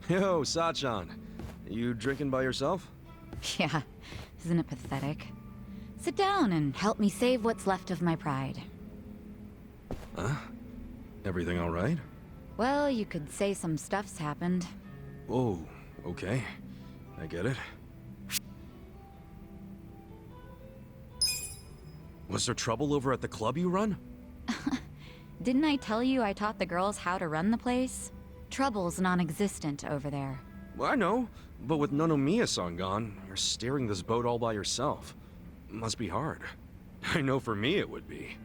Yo, Sachan. You drinking by yourself? Yeah, isn't it pathetic? Sit down and help me save what's left of my pride. Huh? Everything all right? Well, you could say some stuff's happened. Oh, okay. I get it. Was there trouble over at the club you run? Didn't I tell you I taught the girls how to run the place? Trouble's non-existent over there. Well, I know, but with Nanomiya-san gone, you're steering this boat all by yourself. Must be hard. I know for me it would be.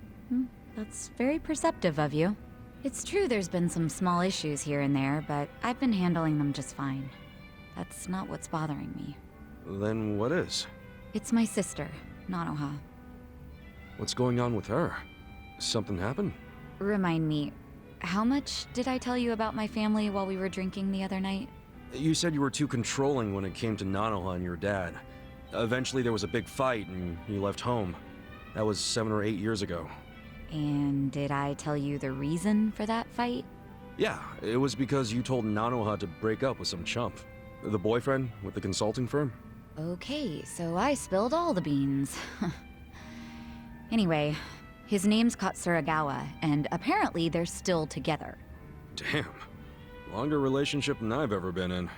That's very perceptive of you. It's true there's been some small issues here and there, but I've been handling them just fine. That's not what's bothering me. Then what is? It's my sister, Nanoha. What's going on with her? Something happened? Remind me, how much did I tell you about my family while we were drinking the other night? You said you were too controlling when it came to Nanoha and your dad. Eventually there was a big fight and you left home. That was 7 or 8 years ago. And did I tell you the reason for that fight? Yeah, it was because you told Nanoha to break up with some chump. The boyfriend with the consulting firm? Okay, so I spilled all the beans. Anyway, his name's Katsuragawa, and apparently they're still together. Damn. Longer relationship than I've ever been in.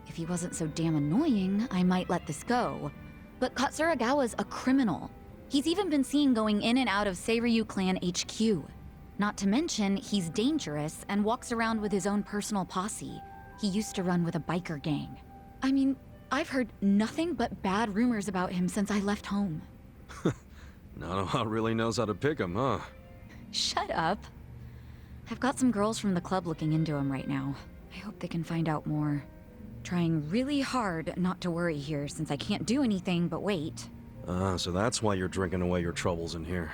If he wasn't so damn annoying, I might let this go. But Katsuragawa's a criminal. He's even been seen going in and out of Seiryu Clan HQ. Not to mention, he's dangerous and walks around with his own personal posse. He used to run with a biker gang. I mean, I've heard nothing but bad rumors about him since I left home. Nanoha really knows how to pick him, huh? Shut up. I've got some girls from the club looking into him right now. I hope they can find out more. Trying really hard not to worry here since I can't do anything but wait. So that's why you're drinking away your troubles in here.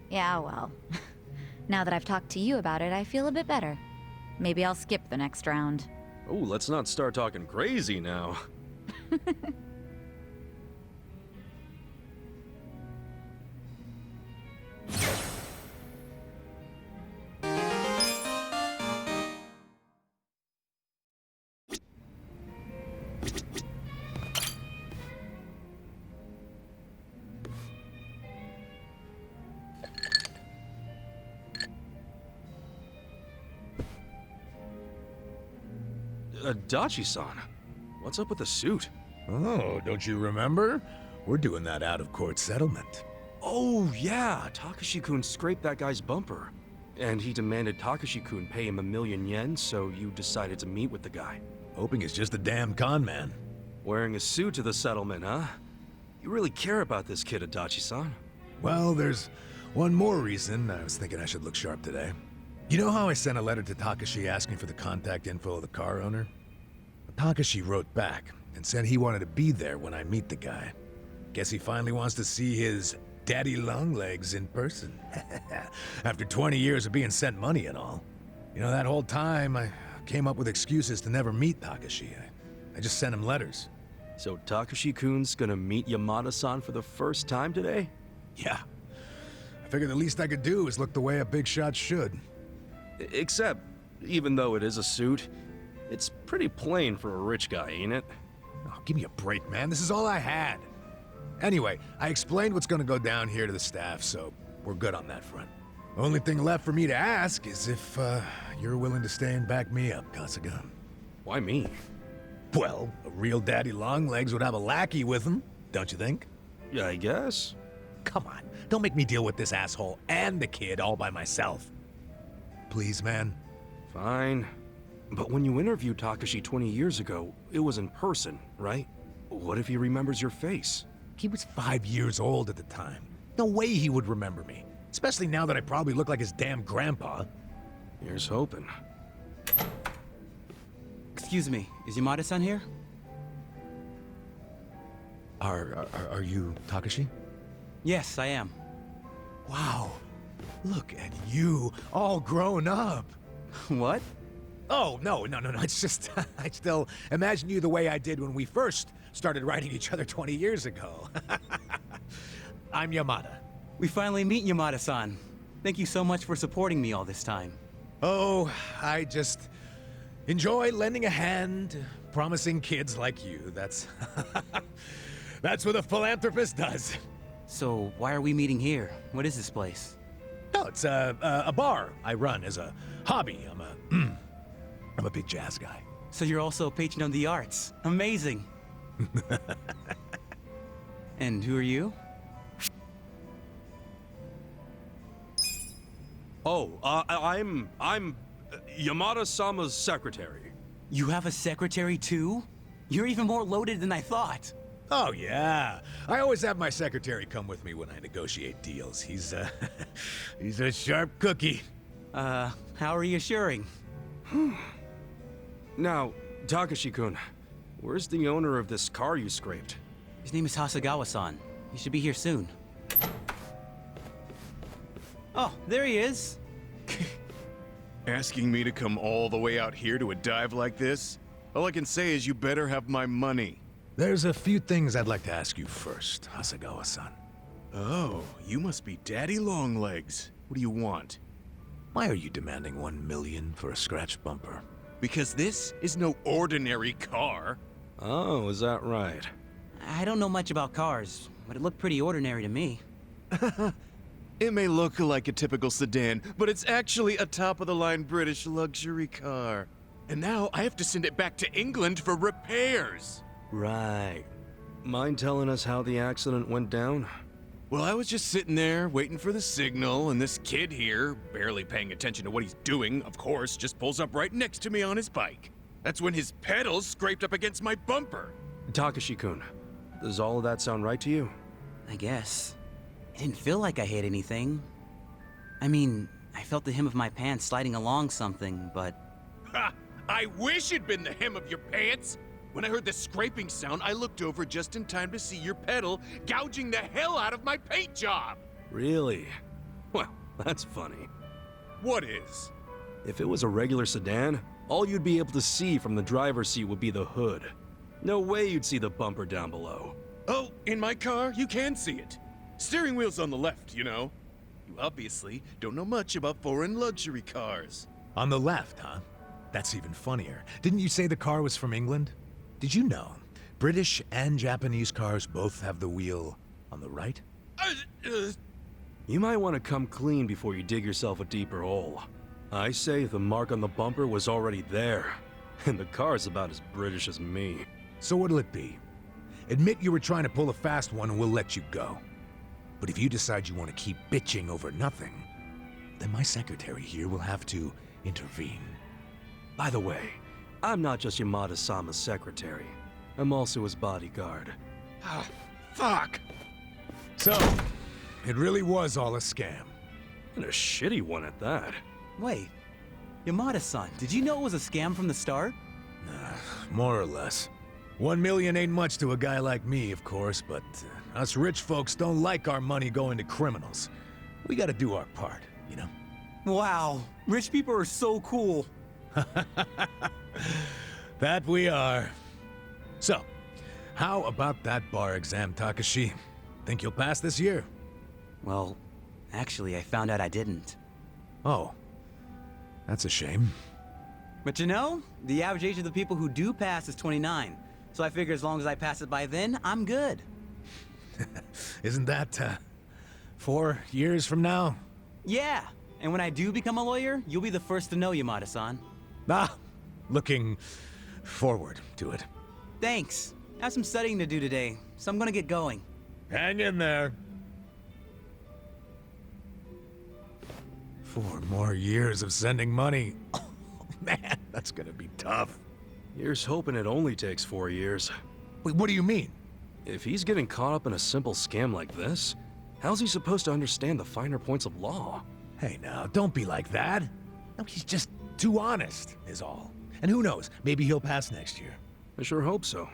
Yeah, well. Now that I've talked to you about it, I feel a bit better. Maybe I'll skip the next round. Oh, let's not start talking crazy now. Dachi-san, what's up with the suit? Oh, don't you remember? We're doing that out-of-court settlement. Oh, yeah, Takashi-kun scraped that guy's bumper. And he demanded Takashi-kun pay him 1,000,000 yen, so you decided to meet with the guy. Hoping it's just a damn con man. Wearing a suit to the settlement, huh? You really care about this kid, Adachi-san. Well, there's one more reason I was thinking I should look sharp today. You know how I sent a letter to Takashi asking for the contact info of the car owner? Takashi wrote back and said he wanted to be there when I meet the guy. Guess he finally wants to see his daddy longlegs in person. After 20 years of being sent money and all. You know, that whole time I came up with excuses to never meet Takashi. I just sent him letters. So Takashi-kun's gonna meet Yamada-san for the first time today? Yeah. I figured the least I could do is look the way a big shot should. Except, even though it is a suit, it's pretty plain for a rich guy, ain't it? Oh, give me a break, man. This is all I had. Anyway, I explained what's gonna go down here to the staff, so we're good on that front. Only thing left for me to ask is if, you're willing to stay and back me up, Kasuga. Why me? Well, a real daddy longlegs would have a lackey with him, don't you think? Yeah, I guess. Come on, don't make me deal with this asshole and the kid all by myself. Please, man. Fine. But when you interviewed Takashi 20 years ago, it was in person, right? What if he remembers your face? He was 5 years old at the time. No way he would remember me. Especially now that I probably look like his damn grandpa. Here's hoping. Excuse me, is Yamada-san here? Are you Takashi? Yes, I am. Wow. Look at you, all grown up. What? Oh, no. It's just, I still imagine you the way I did when we first started writing each other 20 years ago. I'm Yamada. We finally meet Yamada-san. Thank you so much for supporting me all this time. Oh, I just enjoy lending a hand to promising kids like you. That's that's what a philanthropist does. So, why are we meeting here? What is this place? No, it's a bar I run as a hobby. I'm a big jazz guy. So you're also a patron of the arts. Amazing. And who are you? Oh, I'm Yamada-sama's secretary. You have a secretary too? You're even more loaded than I thought. Oh yeah, I always have my secretary come with me when I negotiate deals. He's he's a sharp cookie. How reassuring. Now, Takashi-kun, where's the owner of this car you scraped? His name is Hasagawa-san. He should be here soon. Oh, there he is. Asking me to come all the way out here to a dive like this? All I can say is you better have my money. There's a few things I'd like to ask you first, Hasagawa-san. Oh, you must be Daddy Longlegs. What do you want? Why are you demanding 1 million for a scratch bumper? Because this is no ordinary car. Oh, is that right? I don't know much about cars, but it looked pretty ordinary to me. It may look like a typical sedan, but it's actually a top-of-the-line British luxury car. And now I have to send it back to England for repairs. Right. Mind telling us how the accident went down? Well, I was just sitting there waiting for the signal, and this kid here, barely paying attention to what he's doing, of course, just pulls up right next to me on his bike. That's when his pedals scraped up against my bumper. Takashi-kun, does all of that sound right to you? I guess. It didn't feel like I hit anything. I mean, I felt the hem of my pants sliding along something, but... Ha! I wish it'd been the hem of your pants! When I heard the scraping sound, I looked over just in time to see your pedal gouging the hell out of my paint job! Really? Well, that's funny. What is? If it was a regular sedan, all you'd be able to see from the driver's seat would be the hood. No way you'd see the bumper down below. Oh, in my car, you can see it. Steering wheel's on the left, you know. You obviously don't know much about foreign luxury cars. On the left, huh? That's even funnier. Didn't you say the car was from England? Did you know British and Japanese cars both have the wheel on the right? You might want to come clean before you dig yourself a deeper hole. I say the mark on the bumper was already there, and the car's about as British as me. So what'll it be? Admit you were trying to pull a fast one and we'll let you go. But if you decide you want to keep bitching over nothing, then my secretary here will have to intervene. By the way, I'm not just Yamada-sama's secretary. I'm also his bodyguard. Ah, fuck! So, it really was all a scam. And a shitty one at that. Wait. Yamada-san, did you know it was a scam from the start? More or less. 1 million ain't much to a guy like me, of course, but us rich folks don't like our money going to criminals. We gotta do our part, you know? Wow, rich people are so cool. That we are. So, how about that bar exam, Takashi? Think you'll pass this year? Well, actually, I found out I didn't. Oh, that's a shame. But you know, the average age of the people who do pass is 29. So I figure as long as I pass it by then, I'm good. Isn't that, 4 years from now? Yeah, and when I do become a lawyer, you'll be the first to know, Yamada-san. Ah, looking forward to it. Thanks. I have some studying to do today, so I'm gonna get going. Hang in there. 4 more years of sending money. Oh, man, that's gonna be tough. Here's hoping it only takes 4 years. Wait, what do you mean? If he's getting caught up in a simple scam like this, how's he supposed to understand the finer points of law? Hey now, don't be like that. No, he's just too honest, is all. And who knows, maybe he'll pass next year. I sure hope so.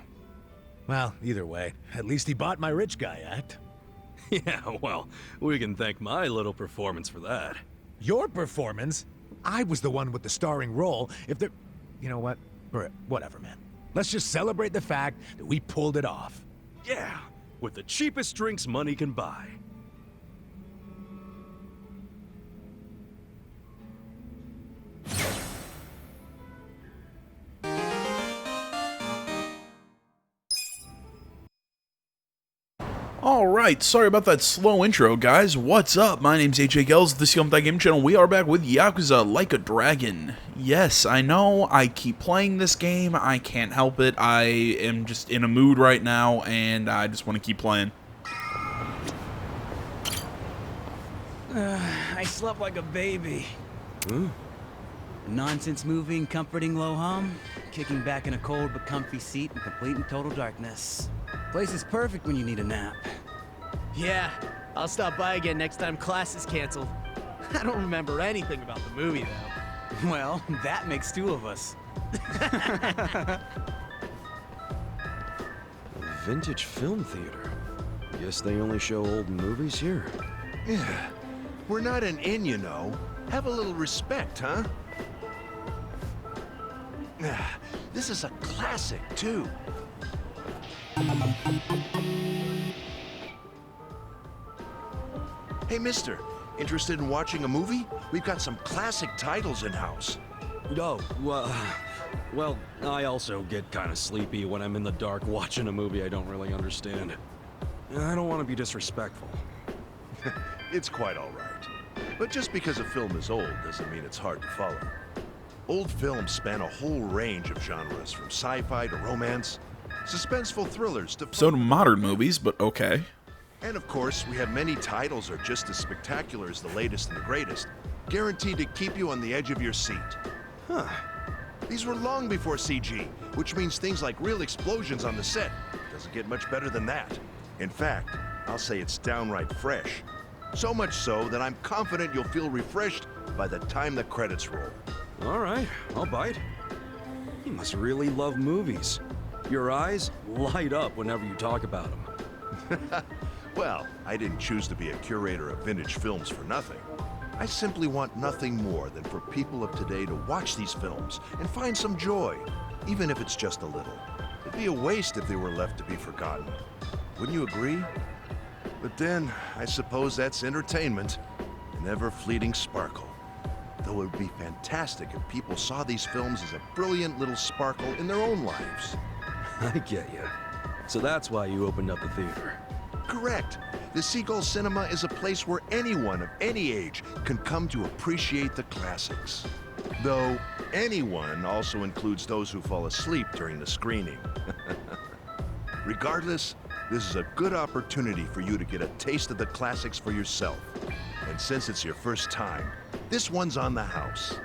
Well, either way, at least he bought my rich guy act. Yeah, well, we can thank my little performance for that. Your performance? I was the one with the starring role. If there... You know what? Whatever, man. Let's just celebrate the fact that we pulled it off. Yeah, with the cheapest drinks money can buy. Alright, sorry about that slow intro, guys. What's up? My name's AJ Gels, this is the Game Channel. We are back with Yakuza Like a Dragon. Yes, I know, I keep playing this game. I can't help it. I am just in a mood right now, and I just want to keep playing. I slept like a baby. Nonsense moving, comforting low hum, kicking back in a cold but comfy seat in complete and total darkness. Place is perfect when you need a nap. Yeah, I'll stop by again next time class is canceled. I don't remember anything about the movie, though. Well, that makes two of us. Vintage film theater. Guess they only show old movies here. Yeah, we're not an inn, you know. Have a little respect, huh? This is a classic, too. Hey, mister, interested in watching a movie? We've got some classic titles in-house. Oh, well, I also get kind of sleepy when I'm in the dark watching a movie I don't really understand. I don't want to be disrespectful. It's quite all right. But just because a film is old doesn't mean it's hard to follow. Old films span a whole range of genres, from sci-fi to romance, suspenseful thrillers to... So do modern movies, but okay. And of course, we have many titles that are just as spectacular as the latest and the greatest, guaranteed to keep you on the edge of your seat. Huh. These were long before CG, which means things like real explosions on the set. Doesn't get much better than that. In fact, I'll say it's downright fresh. So much so that I'm confident you'll feel refreshed by the time the credits roll. All right, I'll bite. You must really love movies. Your eyes light up whenever you talk about them. Well, I didn't choose to be a curator of vintage films for nothing. I simply want nothing more than for people of today to watch these films and find some joy, even if it's just a little. It'd be a waste if they were left to be forgotten. Wouldn't you agree? But then, I suppose that's entertainment, an ever-fleeting sparkle. Though it would be fantastic if people saw these films as a brilliant little sparkle in their own lives. I get you. So that's why you opened up a theater. Correct. The Seagull Cinema is a place where anyone of any age can come to appreciate the classics. Though, anyone also includes those who fall asleep during the screening. Regardless, this is a good opportunity for you to get a taste of the classics for yourself. And since it's your first time, this one's on the house.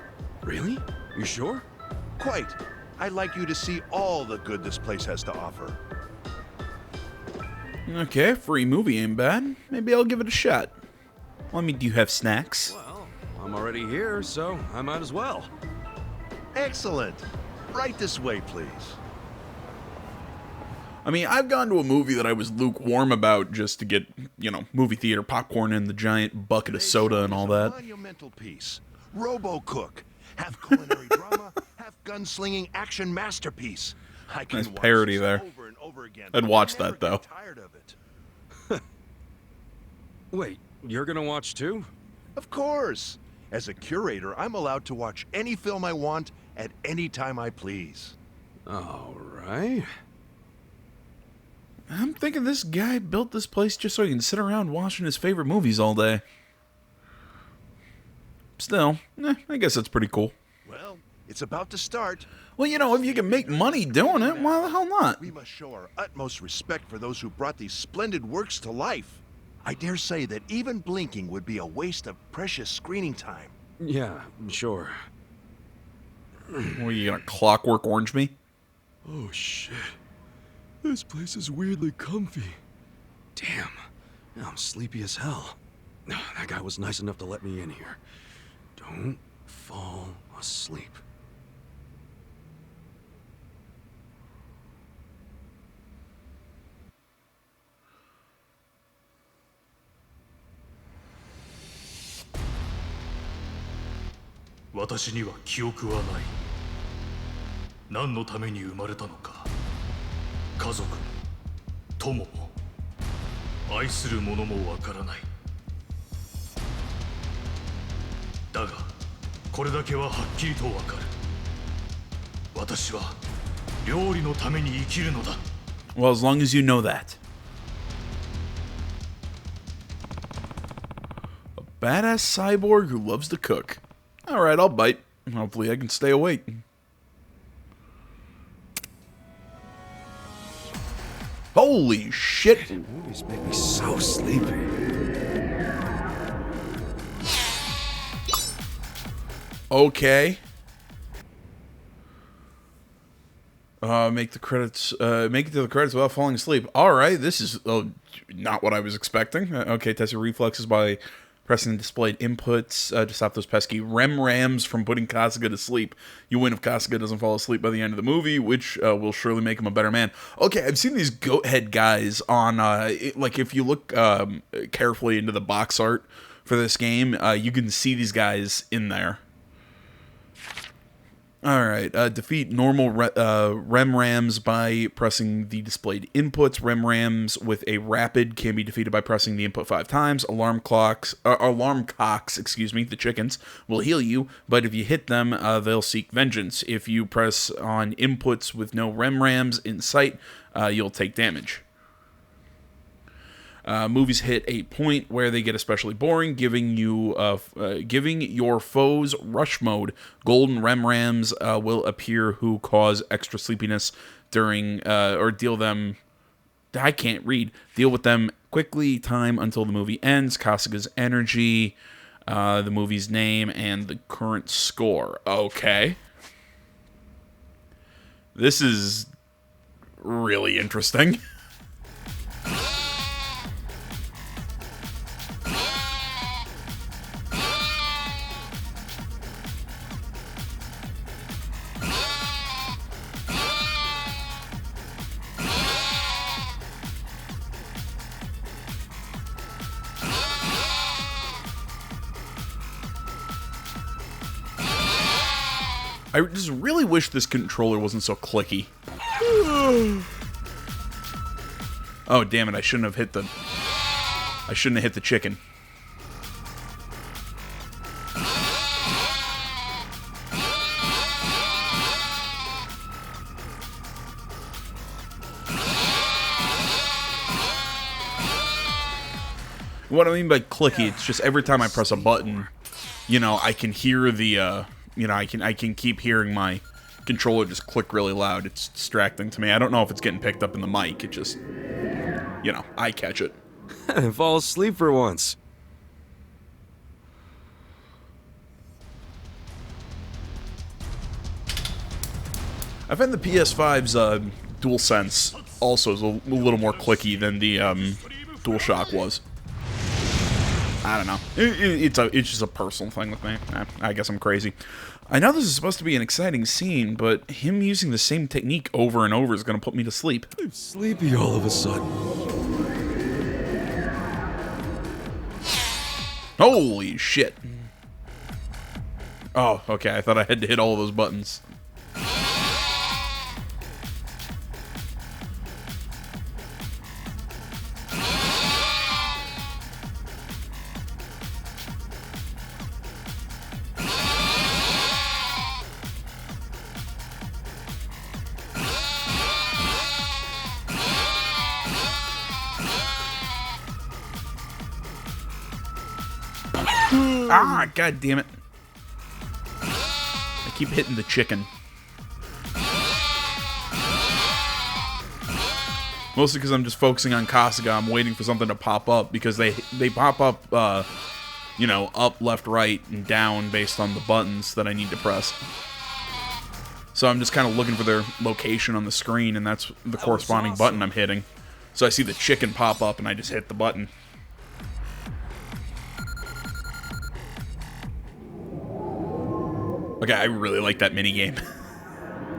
Really? You sure? Quite. I'd like you to see all the good this place has to offer. Okay, free movie ain't bad. Maybe I'll give it a shot. Well, I mean, do you have snacks? Well, I'm already here, so I might as well. Excellent. Right this way, please. I mean, I've gone to a movie that I was lukewarm about just to get, you know, movie theater popcorn and the giant bucket of soda and all that. Monumental piece. Robo-Cook. Half culinary drama, half gunslinging action masterpiece. I can Nice watch parody this there. over and over again. I'd watch Never that, though. get tired of it. Wait, you're gonna watch too? Of course. As a curator, I'm allowed to watch any film I want at any time I please. All right. I'm thinking this guy built this place just so he can sit around watching his favorite movies all day. Still, I guess that's pretty cool. Well, it's about to start. Well, you know, if you can make money doing it, why the hell not? We must show our utmost respect for those who brought these splendid works to life. I dare say that even blinking would be a waste of precious screening time. Yeah, sure. What, are you gonna Clockwork Orange me? Oh shit. This place is weirdly comfy. Damn. I'm sleepy as hell. That guy was nice enough to let me in here. Don't fall asleep. Well, as long as you know that. Badass cyborg who loves to cook. Alright, I'll bite. Hopefully I can stay awake. Holy shit! Movies make me so sleepy. Okay. Make the credits. Make it to the credits without falling asleep. All right, this is not what I was expecting. Okay, test your reflexes by pressing the displayed inputs to stop those pesky rams from putting Kasuga to sleep. You win if Kasuga doesn't fall asleep by the end of the movie, which will surely make him a better man. Okay, I've seen these goat head guys on, like, if you look carefully into the box art for this game, you can see these guys in there. Alright, defeat normal rams by pressing the displayed inputs. Rams with a rapid can be defeated by pressing the input 5 times. Alarm cocks, the chickens, will heal you, but if you hit them, they'll seek vengeance. If you press on inputs with no rams in sight, you'll take damage. Movies hit a point where they get especially boring, giving your foes rush mode. Golden rams will appear who cause extra sleepiness during or deal with them quickly. Time until the movie ends. Kasuga's energy, the movie's name, and the current score. Okay, this is really interesting. I just really wish this controller wasn't so clicky. Oh, damn it, I shouldn't have hit the chicken. What I mean by clicky, it's just every time I press a button, you know, I can hear the, I can keep hearing my controller just click really loud. It's distracting to me. I don't know if it's getting picked up in the mic. It just, I catch it. Fall asleep for once. I find the PS5's DualSense also is a little more clicky than the DualShock was. I don't know. It's just a personal thing with me. I guess I'm crazy. I know this is supposed to be an exciting scene, but him using the same technique over and over is going to put me to sleep. I'm sleepy all of a sudden. Holy shit. Oh, okay. I thought I had to hit all those buttons. Ah, god damn it. I keep hitting the chicken. Mostly because I'm just focusing on Kasuga. I'm waiting for something to pop up because they pop up, up, left, right, and down based on the buttons that I need to press. So I'm just kind of looking for their location on the screen, and that's the corresponding button I'm hitting. So I see the chicken pop up, and I just hit the button. Okay, I really like that minigame.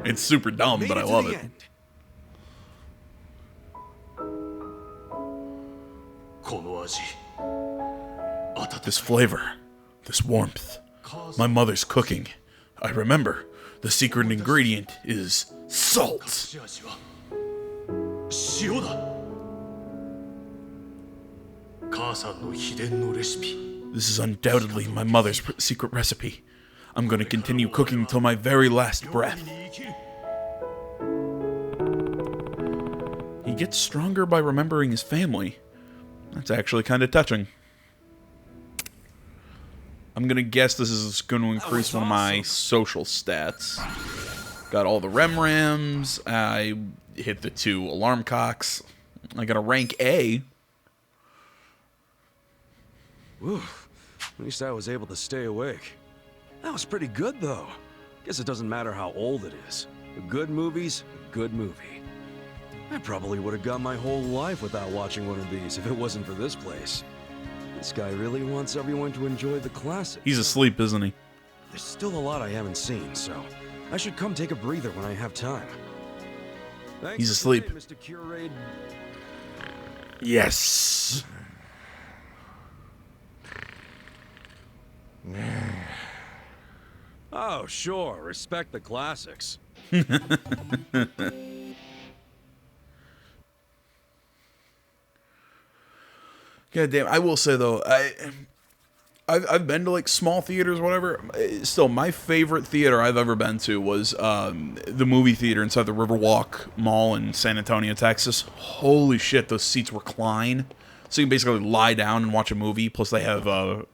It's super dumb, but I love it. This flavor, this warmth, my mother's cooking. I remember, the secret ingredient is salt. This is undoubtedly my mother's secret recipe. I'm going to continue cooking till my very last breath. He gets stronger by remembering his family. That's actually kind of touching. I'm gonna guess this is going to increase one of my social stats. Got all the rams. I hit the 2 alarm cocks. I got a rank A. Whew. At least I was able to stay awake. That was pretty good, though. Guess it doesn't matter how old it is. A good movie's a good movie. I probably would have gone my whole life without watching one of these if it wasn't for this place. This guy really wants everyone to enjoy the classics. He's asleep, isn't he? There's still a lot I haven't seen, so I should come take a breather when I have time. Thanks He's for asleep. today, Mr. Curate. Yes. Oh, sure. Respect the classics. God damn, I will say though, I've been to like small theaters, whatever. Still, my favorite theater I've ever been to was the movie theater inside the Riverwalk Mall in San Antonio, Texas. Holy shit, those seats recline, so you can basically lie down and watch a movie. Plus, they have a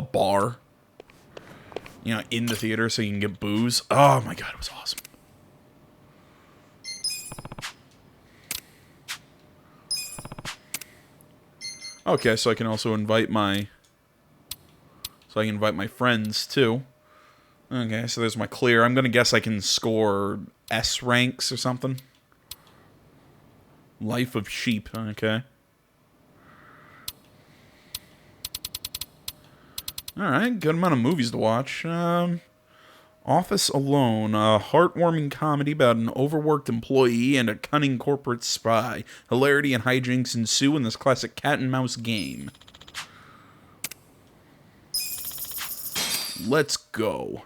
bar, you know, in the theater, so you can get booze. Oh my god, it was awesome. Okay, so I can also invite my... So I can invite my friends, too. Okay, so there's my clear. I'm gonna guess I can score S ranks or something. Life of Sheep, okay. Alright, good amount of movies to watch. Office Alone, a heartwarming comedy about an overworked employee and a cunning corporate spy. Hilarity and hijinks ensue in this classic cat-and-mouse game. Let's go.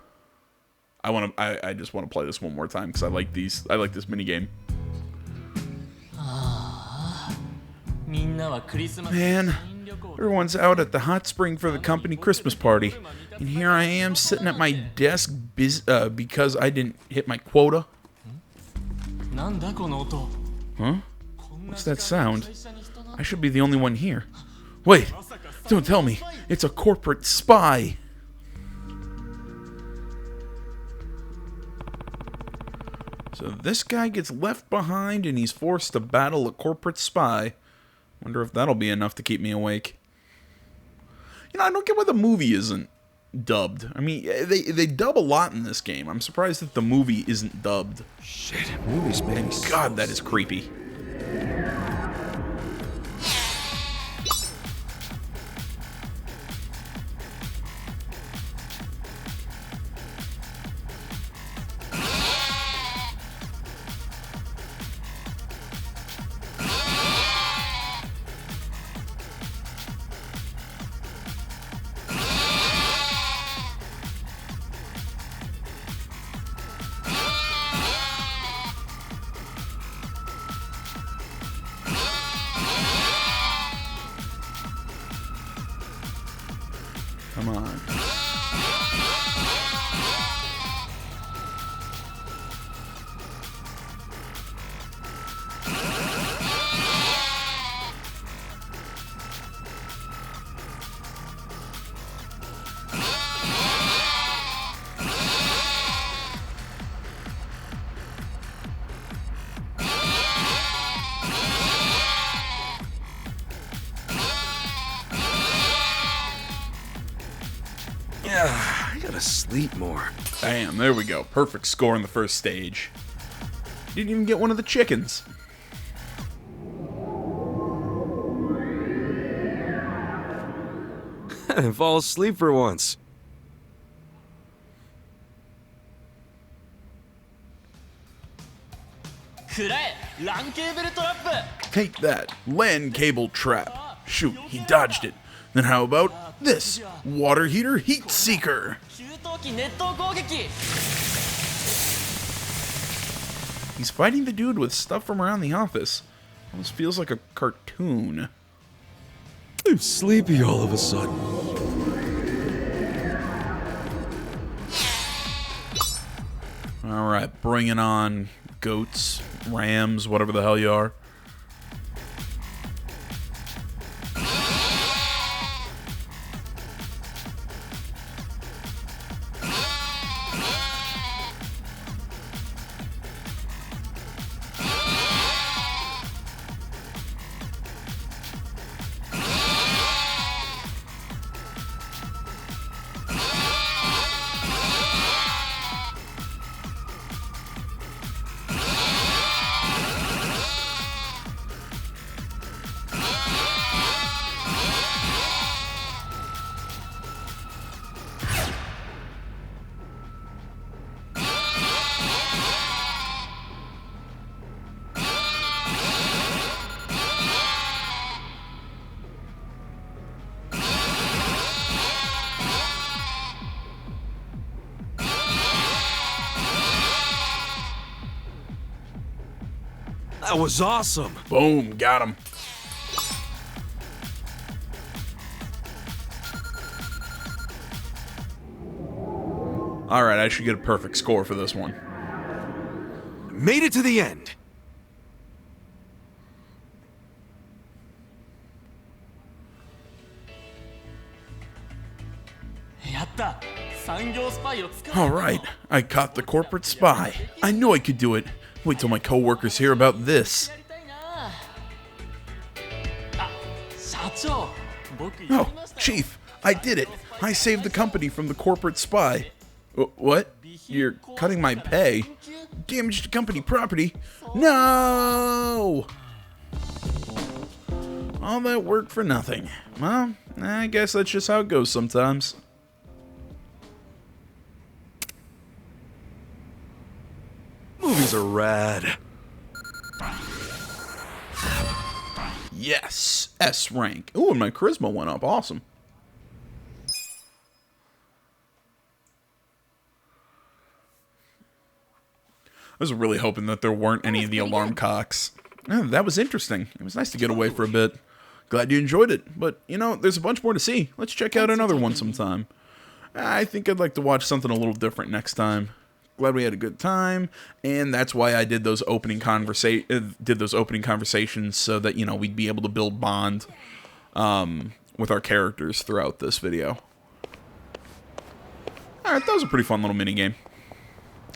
I just want to play this one more time because I like this minigame. Man, everyone's out at the hot spring for the company Christmas party. And here I am sitting at my desk because I didn't hit my quota. Huh? What's that sound? I should be the only one here. Wait, don't tell me. It's a corporate spy. So this guy gets left behind and he's forced to battle a corporate spy. Wonder if that'll be enough to keep me awake. You know, I don't get why the movie isn't dubbed. I mean, they dub a lot in this game. I'm surprised that the movie isn't dubbed. Shit, movies make me so God, that is creepy. Come on. I gotta sleep more. Bam, there we go. Perfect score in the first stage. Didn't even get one of the chickens. I didn't fall asleep for once. Take that, LAN cable trap. Shoot, he dodged it. Then how about this? Water heater heat seeker. He's fighting the dude with stuff from around the office. Almost feels like a cartoon. I'm sleepy all of a sudden. Alright, bring it on, goats, rams, whatever the hell you are. That was awesome. Boom, got him. Alright, I should get a perfect score for this one. Made it to the end. Alright, I caught the corporate spy. I knew I could do it. Wait till my coworkers hear about this. Oh, Chief, I did it. I saved the company from the corporate spy. What? You're cutting my pay? Damaged company property? No! All that work for nothing. Well, I guess that's just how it goes sometimes. Movies are rad. Yes, S rank. Ooh, and my charisma went up. Awesome. I was really hoping that there weren't any of the alarm cocks. Oh, that was interesting. It was nice to get away for a bit. Glad you enjoyed it. But, you know, there's a bunch more to see. Let's check out another one sometime. I think I'd like to watch something a little different next time. Glad we had a good time, and that's why I did those opening conversations so that, you know, we'd be able to build bond with our characters throughout this video. Alright, that was a pretty fun little mini game.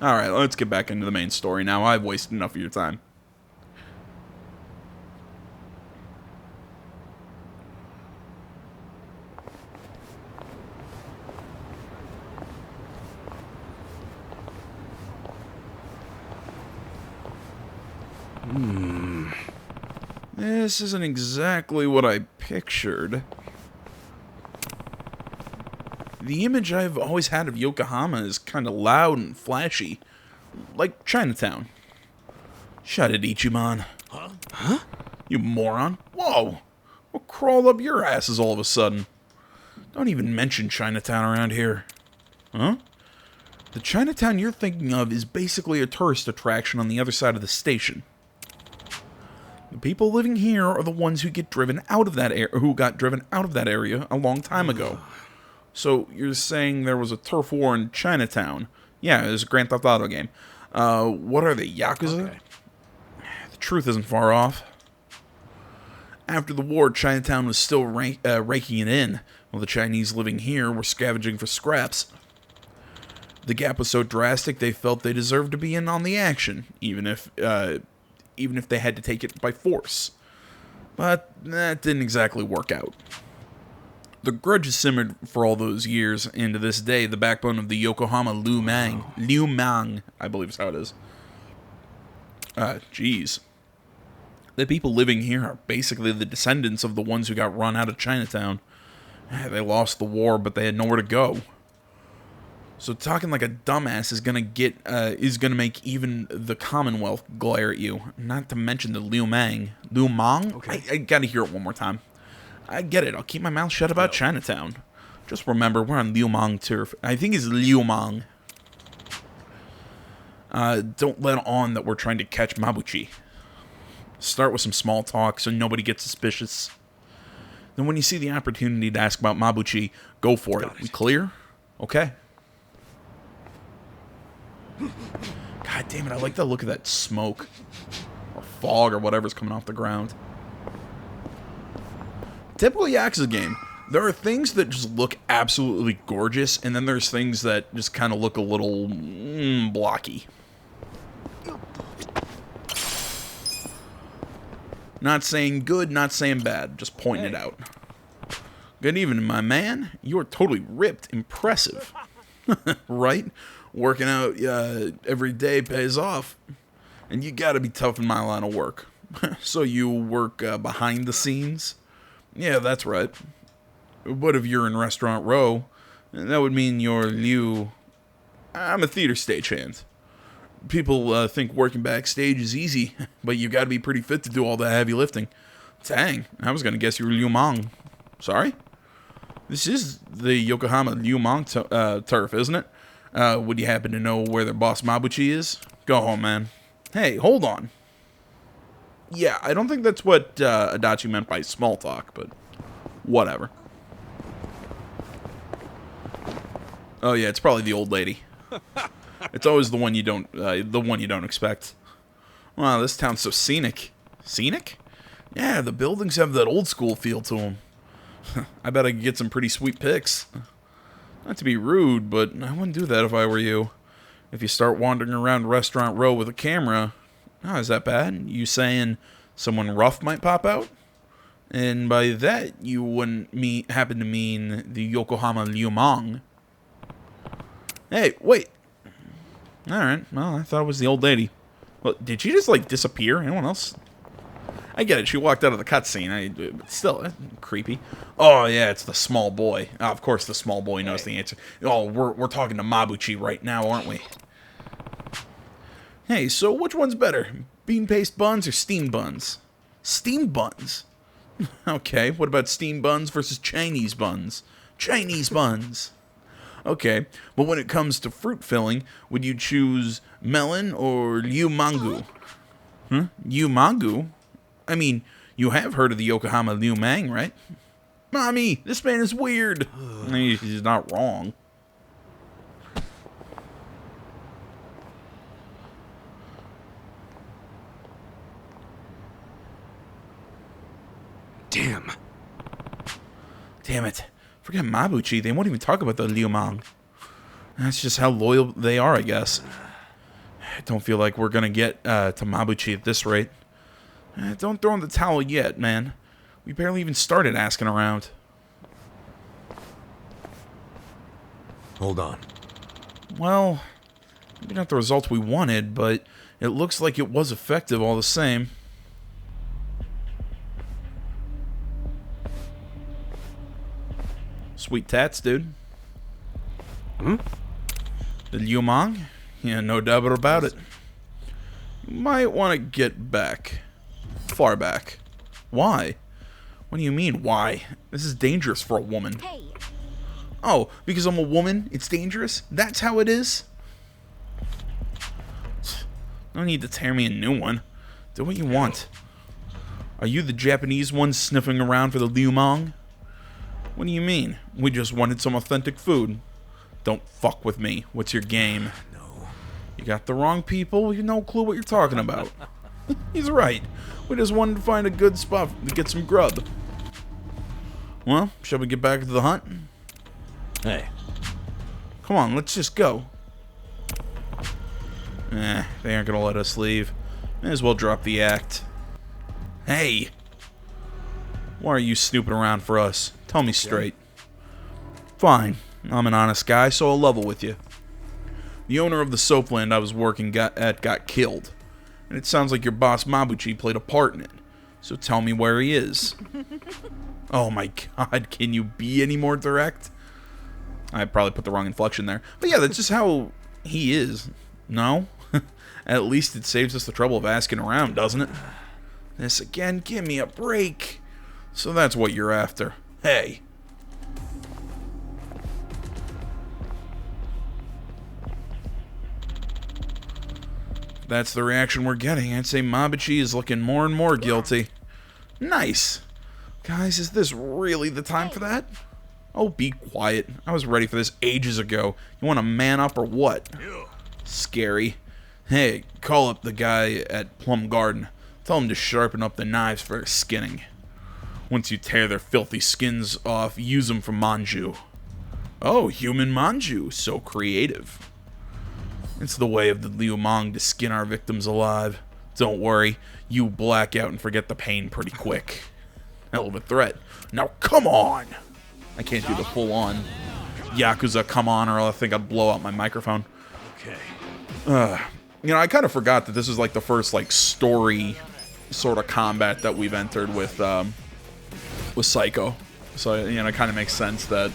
Alright, let's get back into the main story now. I've wasted enough of your time. This isn't exactly what I pictured. The image I've always had of Yokohama is kind of loud and flashy, like Chinatown. Shut it, Ichiman. Huh? You moron. Whoa! What crawled up your asses all of a sudden? Don't even mention Chinatown around here. Huh? The Chinatown you're thinking of is basically a tourist attraction on the other side of the station. The people living here are the ones who got driven out of that area a long time ago. So you're saying there was a turf war in Chinatown? Yeah, it was a Grand Theft Auto game. What are they, Yakuza? Okay. The truth isn't far off. After the war, Chinatown was still raking it in, while the Chinese living here were scavenging for scraps. The gap was so drastic they felt they deserved to be in on the action, even if they had to take it by force. But that didn't exactly work out. The grudge has simmered for all those years, and to this day, the backbone of the Yokohama Liumang, I believe is how it is. Jeez. The people living here are basically the descendants of the ones who got run out of Chinatown. They lost the war, but they had nowhere to go. So talking like a dumbass is gonna make even the Commonwealth glare at you. Not to mention the Liumang. Liumang? Okay. I gotta hear it one more time. I get it. I'll keep my mouth shut about Chinatown. Just remember, we're on Liumang turf. I think it's Liumang. Don't let on that we're trying to catch Mabuchi. Start with some small talk so nobody gets suspicious. Then when you see the opportunity to ask about Mabuchi, go for it. We clear? Okay. God damn it, I like the look of that smoke. Or fog or whatever's coming off the ground. Typical Yakuza game. There are things that just look absolutely gorgeous, and then there's things that just kind of look a little blocky. Not saying good, not saying bad, just pointing it out. Good evening, my man. You are totally ripped. Impressive. Right? Working out every day pays off. And you gotta be tough in my line of work. So you work behind the scenes? Yeah, that's right. What if you're in Restaurant Row? That would mean you're Liu. I'm a theater stagehand. People think working backstage is easy, but you gotta be pretty fit to do all the heavy lifting. Dang, I was gonna guess you were Liumang. Sorry? This is the Yokohama Liumang turf, isn't it? Would you happen to know where their boss Mabuchi is? Go home, man. Hey, hold on. Yeah, I don't think that's what Adachi meant by small talk, but whatever. Oh yeah, it's probably the old lady. It's always the one you don't expect. Wow, this town's so scenic. Scenic? Yeah, the buildings have that old school feel to them. I bet I could get some pretty sweet pics. Not to be rude, but I wouldn't do that if I were you. If you start wandering around Restaurant Row with a camera, oh, is that bad? You saying someone rough might pop out? And by that, you wouldn't happen to mean the Yokohama Liumang. Hey, wait. Alright, well, I thought it was the old lady. Well, did she just, like, disappear? Anyone else? I get it, she walked out of the cutscene. But still, creepy. Oh, yeah, it's the small boy. Oh, of course the small boy knows the answer. Oh, we're talking to Mabuchi right now, aren't we? Hey, so which one's better? Bean paste buns or steam buns? Steam buns? Okay, what about steam buns versus Chinese buns? Chinese buns. Okay, but when it comes to fruit filling, would you choose melon or Liumangu? Huh? Liumangu? I mean, you have heard of the Yokohama Liumang, right? Mommy, this man is weird. He's not wrong. Damn. Damn it. Forget Mabuchi, they won't even talk about the Liumang. That's just how loyal they are, I guess. I don't feel like we're gonna get to Mabuchi at this rate. Don't throw in the towel yet, man. We barely even started asking around. Hold on. Well, maybe not the result we wanted, but it looks like it was effective all the same. Sweet tats, dude. Hmm? The Liumang? Yeah, no doubt about it. You might want to get back. Far back. Why? What do you mean, why? This is dangerous for a woman. Hey. Oh, because I'm a woman, it's dangerous? That's how it is? No need to tear me a new one. Do what you want. Are you the Japanese one sniffing around for the Liumang? What do you mean? We just wanted some authentic food. Don't fuck with me. What's your game? No. You got the wrong people. You have no clue what you're talking about. He's right. We just wanted to find a good spot to get some grub. Well, shall we get back to the hunt? Hey. Come on, let's just go. They aren't gonna let us leave. May as well drop the act. Hey! Why are you snooping around for us? Tell me straight. Fine. I'm an honest guy, so I'll level with you. The owner of the soapland I was working at got killed. And it sounds like your boss Mabuchi played a part in it. So tell me where he is. Oh my god, can you be any more direct? I probably put the wrong inflection there. But yeah, that's just how he is. No? At least it saves us the trouble of asking around, doesn't it? This again, give me a break. So that's what you're after. Hey. That's the reaction we're getting. I'd say Mabuchi is looking more and more guilty. Nice. Guys, is this really the time for that? Oh, be quiet. I was ready for this ages ago. You want to man up or what? Scary. Hey, call up the guy at Plum Garden. Tell him to sharpen up the knives for skinning. Once you tear their filthy skins off, use them for manju. Oh, human manju. So creative. It's the way of the Liumang to skin our victims alive. Don't worry, you black out and forget the pain pretty quick. Hell of a threat. Now come on! I can't do the full-on Yakuza come on or I think I'd blow out my microphone. Okay. You know, I kind of forgot that this is like the first like story sort of combat that we've entered with Psycho. So, you know, it kind of makes sense that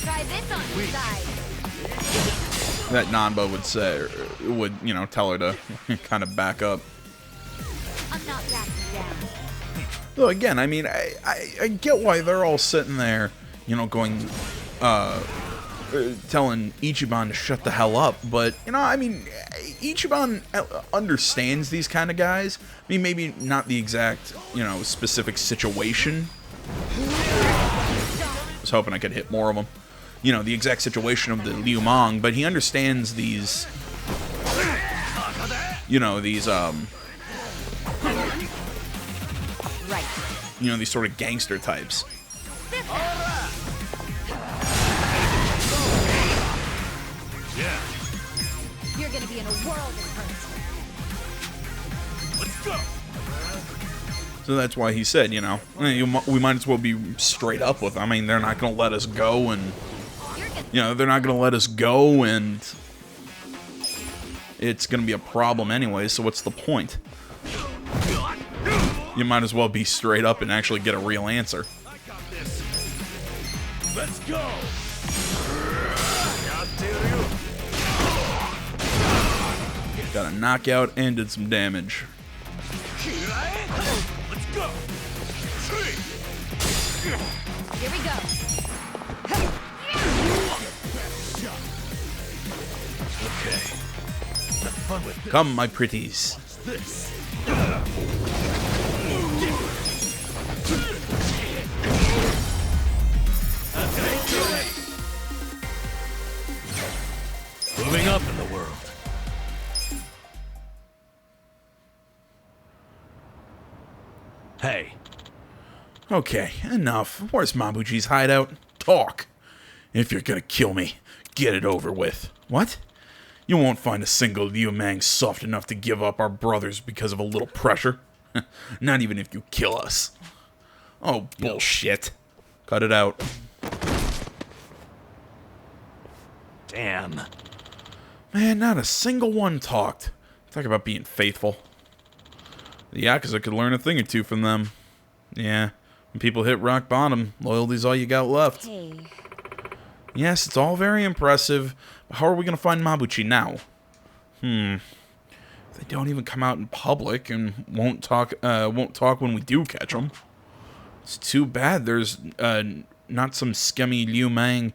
Try this on the side. that Nanba would say, or would, you know, tell her to kind of back up. I'm not backing down. Though again, I mean, I get why they're all sitting there, you know, going, telling Ichiban to shut the hell up, but, you know, I mean, Ichiban understands these kind of guys. I mean, maybe not the exact, you know, specific situation. I was hoping I could hit more of them. You know, the exact situation of the Liumang, but he understands these, you know, these, Right. you know, these sort of gangster types. You're gonna be in a world of hurt. Let's go. So that's why he said, you know, we might as well be straight up with them. I mean, they're not going to let us go, and, you know, they're not going to let us go, and it's going to be a problem anyway, so what's the point? You might as well be straight up and actually get a real answer. I got this. Let's go. Got a knockout and did some damage. Let's go. Here we go. Okay. Have fun with this. Come, my pretties. This. Moving up in the world. Hey. Okay, enough. Where's Mabuchi's hideout? Talk. If you're gonna kill me, get it over with. What? You won't find a single Liumang soft enough to give up our brothers because of a little pressure. Not even if you kill us. Oh, bullshit. Cut it out. Damn. Man, not a single one talked. Talk about being faithful. The Yakuza could learn a thing or two from them. Yeah, when people hit rock bottom, loyalty's all you got left. Hey. Yes, it's all very impressive, but how are we going to find Mabuchi now? They don't even come out in public and won't talk when we do catch them. It's too bad there's not some scummy Liumang,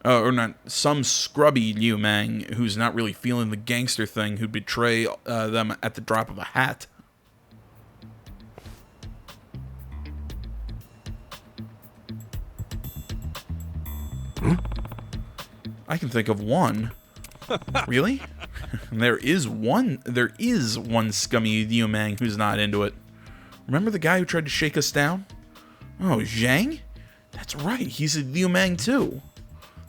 or not some scrubby Liumang who's not really feeling the gangster thing who'd betray them at the drop of a hat. I can think of one. Really? There is one scummy Liumang who's not into it. Remember the guy who tried to shake us down? Oh, Zhang? That's right, he's a Liumang too.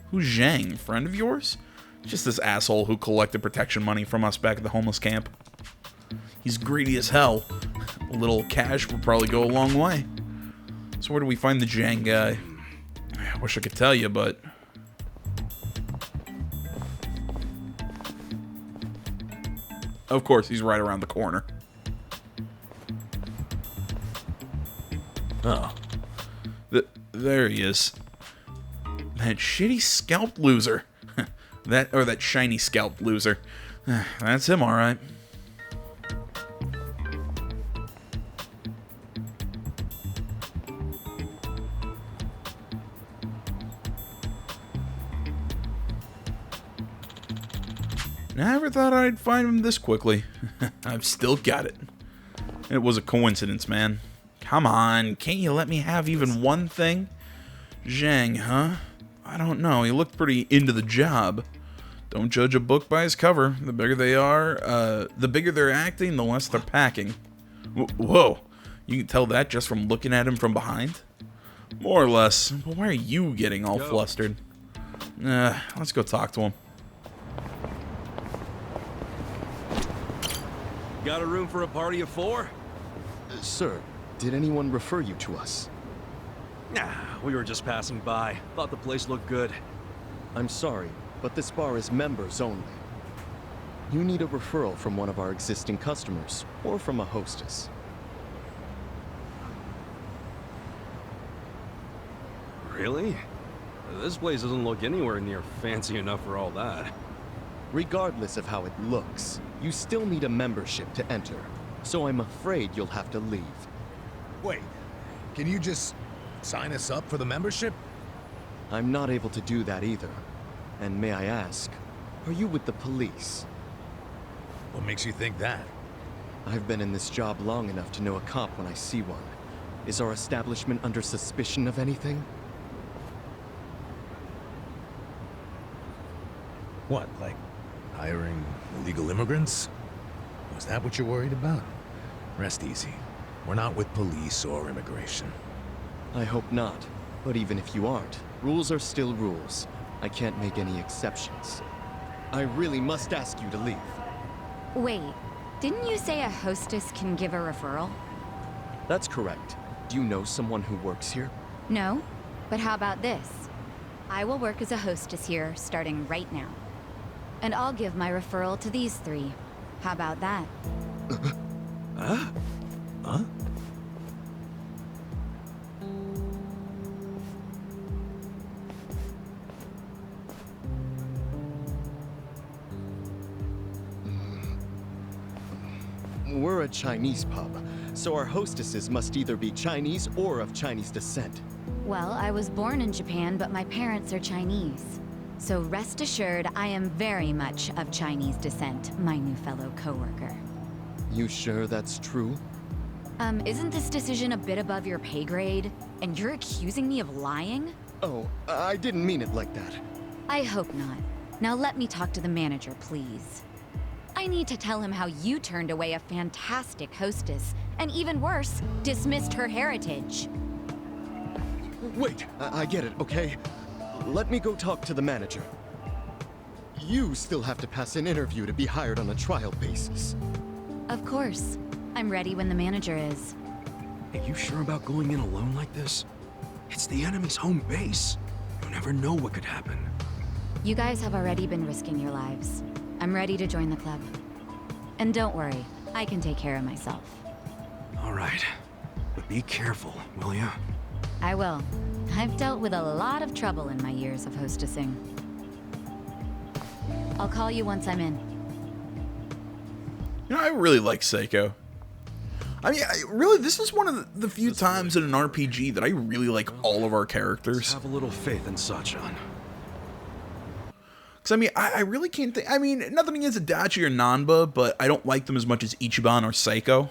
Who's Zhang? Friend of yours? Just this asshole who collected protection money from us back at the homeless camp. He's greedy as hell. A little cash would probably go a long way. So where do we find the Zhang guy? I wish I could tell you, but... Of course, he's right around the corner. Oh. There he is. That shitty scalp loser. that shiny scalp loser. That's him, alright. Never thought I'd find him this quickly. I've still got it. It was a coincidence, man. Come on, can't you let me have even one thing? Zhang, huh? I don't know, he looked pretty into the job. Don't judge a book by its cover. The bigger they are, the bigger they're acting, the less they're packing. Whoa, you can tell that just from looking at him from behind? More or less, but why are you getting all flustered? Let's go talk to him. Got a room for a party of 4? Sir, did anyone refer you to us? Nah, we were just passing by. Thought the place looked good. I'm sorry, but this bar is members only. You need a referral from one of our existing customers, or from a hostess. Really? This place doesn't look anywhere near fancy enough for all that. Regardless of how it looks, you still need a membership to enter, so I'm afraid you'll have to leave. Wait, can you just sign us up for the membership? I'm not able to do that either. And may I ask, are you with the police? What makes you think that? I've been in this job long enough to know a cop when I see one. Is our establishment under suspicion of anything? What, like hiring illegal immigrants? Was that what you're worried about? Rest easy. We're not with police or immigration. I hope not. But even if you aren't, rules are still rules. I can't make any exceptions. I really must ask you to leave. Wait, didn't you say a hostess can give a referral? That's correct. Do you know someone who works here? No, but how about this? I will work as a hostess here starting right now. And I'll give my referral to these three. How about that? Huh? We're a Chinese pub, so our hostesses must either be Chinese or of Chinese descent. Well, I was born in Japan, but my parents are Chinese. So rest assured, I am very much of Chinese descent, my new fellow coworker. You sure that's true? Isn't this decision a bit above your pay grade? And you're accusing me of lying? Oh, I didn't mean it like that. I hope not. Now let me talk to the manager, please. I need to tell him how you turned away a fantastic hostess, and even worse, dismissed her heritage. Wait, I get it, okay? Let me go talk to the manager. You still have to pass an interview to be hired on a trial basis. Of course. I'm ready when the manager is. Are you sure about going in alone like this? It's the enemy's home base. You never know what could happen. You guys have already been risking your lives. I'm ready to join the club. And don't worry, I can take care of myself. All right. But be careful, will ya? I will. I've dealt with a lot of trouble in my years of hostessing. I'll call you once I'm in. You know, I really like Seiko. I mean, really, this is one of the few times in an RPG that I really like all of our characters. Have a little faith in Sachan. Because, I mean, I really can't think... I mean, nothing against Adachi or Nanba, but I don't like them as much as Ichiban or Seiko.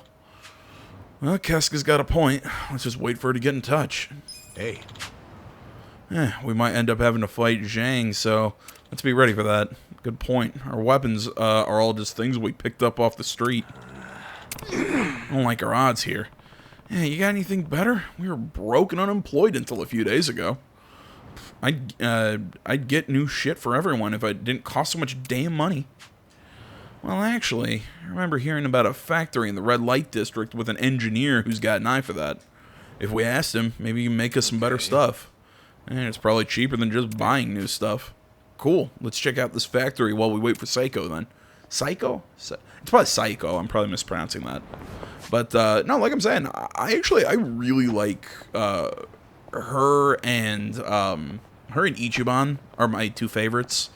Well, Keska's got a point. Let's just wait for her to get in touch. Hey. We might end up having to fight Zhang, so let's be ready for that. Good point. Our weapons are all just things we picked up off the street. I don't like our odds here. Yeah, you got anything better? We were broke and unemployed until a few days ago. I'd get new shit for everyone if it didn't cost so much damn money. Well, actually, I remember hearing about a factory in the Red Light District with an engineer who's got an eye for that. If we asked him, maybe he can make us some better stuff. And it's probably cheaper than just buying new stuff. Cool, let's check out this factory while we wait for Psycho then. Psycho? It's probably Psycho, I'm probably mispronouncing that. But, no, like I'm saying, I really like, her and Ichiban are my two favorites.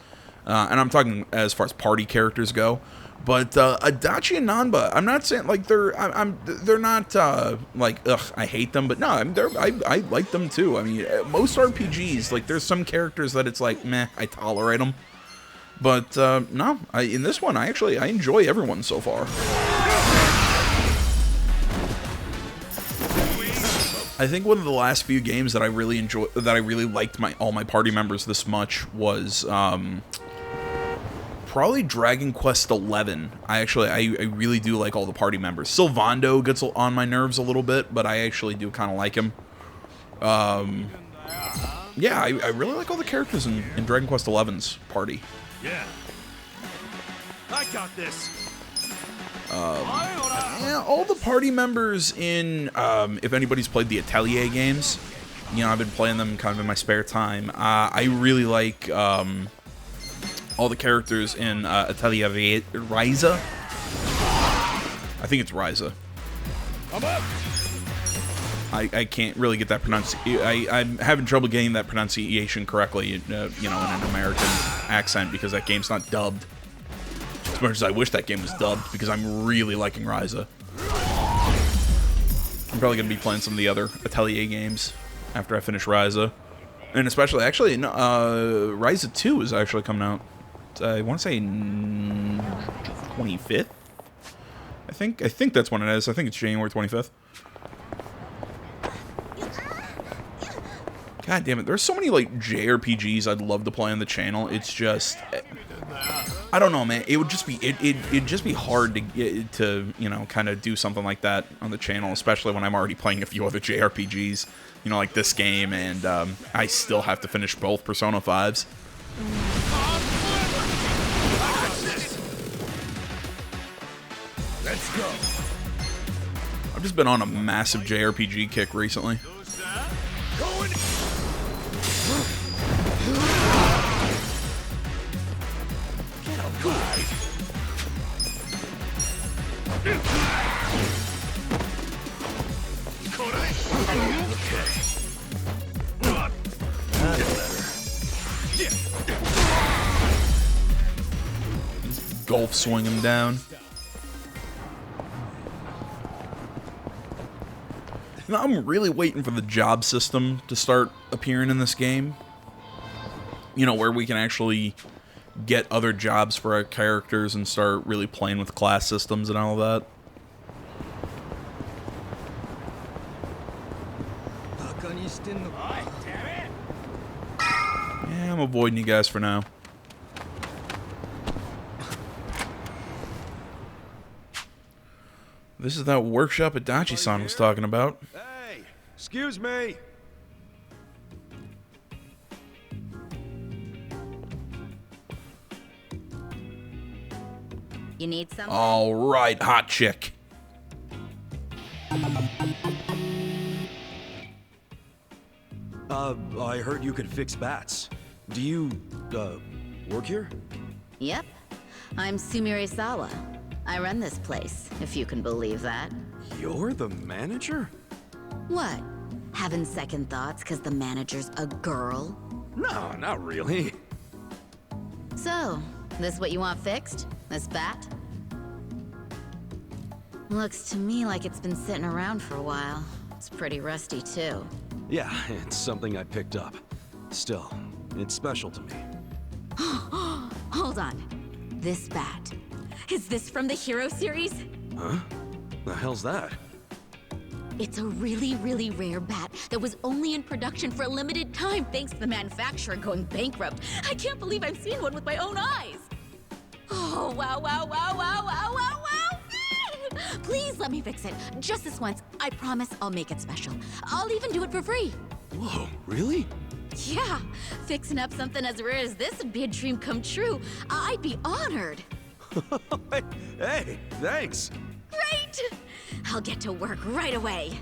And I'm talking as far as party characters go. But Adachi and Nanba, I'm not saying like they're not like ugh, I hate them, but no, I like them too. I mean, most RPGs, like there's some characters that it's like meh, I tolerate them. But no, in this one I enjoy everyone so far. I think one of the last few games that I really liked all my party members this much was probably Dragon Quest XI. I really do like all the party members. Sylvando gets on my nerves a little bit, but I actually do kind of like him. Yeah, I really like all the characters in Dragon Quest XI's party. Yeah. I got this. Yeah, all the party members in, if anybody's played the Atelier games, you know, I've been playing them kind of in my spare time. I really like, all the characters in Atelier Ryza. I think it's Ryza. I can't really get that pronunciation. I'm having trouble getting that pronunciation correctly, you know, in an American accent because that game's not dubbed. As much as I wish that game was dubbed because I'm really liking Ryza. I'm probably going to be playing some of the other Atelier games after I finish Ryza. And especially, actually, no, Ryza 2 is actually coming out. I want to say 25th. I think that's when it is. I think it's January 25th. God damn it! There's so many like JRPGs I'd love to play on the channel. It's just, I don't know, man. It would just be it'd just be hard to get to, you know, kind of do something like that on the channel, especially when I'm already playing a few other JRPGs, you know, like this game, and I still have to finish both Persona 5s. Let's go. I've just been on a massive JRPG kick recently. Golf swing him down. You know, I'm really waiting for the job system to start appearing in this game. You know, where we can actually get other jobs for our characters and start really playing with class systems and all that. Yeah, I'm avoiding you guys for now. This is that workshop Adachi-san was talking about. Hey, excuse me. You need something? All right, hot chick. I heard you could fix bats. Do you, work here? Yep. I'm Sumire Sawa. I run this place, if you can believe that. You're the manager? What? Having second thoughts because the manager's a girl? No, not really. So, this what you want fixed? This bat? Looks to me like it's been sitting around for a while. It's pretty rusty, too. Yeah, it's something I picked up. Still, it's special to me. Hold on. This bat. Is this from the Hero series? Huh? The hell's that? It's a really, really rare bat that was only in production for a limited time thanks to the manufacturer going bankrupt. I can't believe I'm seeing one with my own eyes. Oh, wow, wow, wow, wow, wow, wow, wow. Please let me fix it. Just this once. I promise I'll make it special. I'll even do it for free. Whoa, really? Yeah, fixing up something as rare as this would be a dream come true. I'd be honored. Hey, thanks. Great! I'll get to work right away.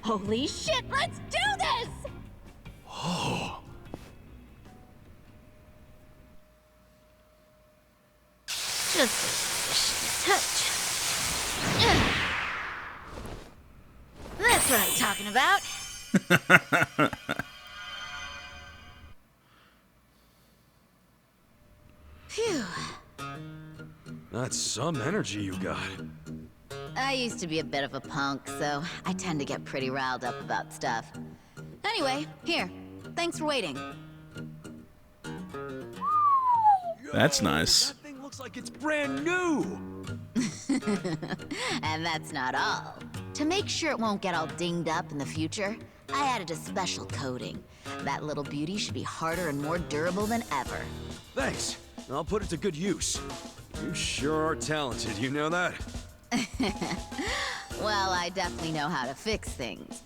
Holy shit, let's do this! Oh. Just a touch. That's what I'm talking about. Phew. That's some energy you got. I used to be a bit of a punk, so I tend to get pretty riled up about stuff. Anyway, here. Thanks for waiting. That's nice. That thing looks like it's brand new. And that's not all. To make sure it won't get all dinged up in the future, I added a special coating. That little beauty should be harder and more durable than ever. Thanks. I'll put it to good use. You sure are talented, you know that? Well, I definitely know how to fix things.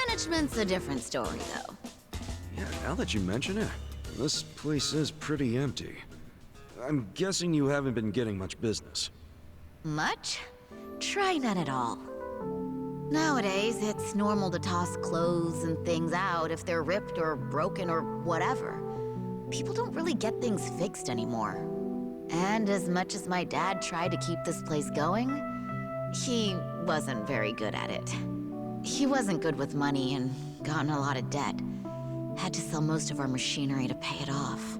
Management's a different story, though. Yeah, now that you mention it, this place is pretty empty. I'm guessing you haven't been getting much business. Much? Try none at all. Nowadays, it's normal to toss clothes and things out if they're ripped or broken or whatever. People don't really get things fixed anymore. And as much as my dad tried to keep this place going, he wasn't very good at it. He wasn't good with money and got in a lot of debt. Had to sell most of our machinery to pay it off.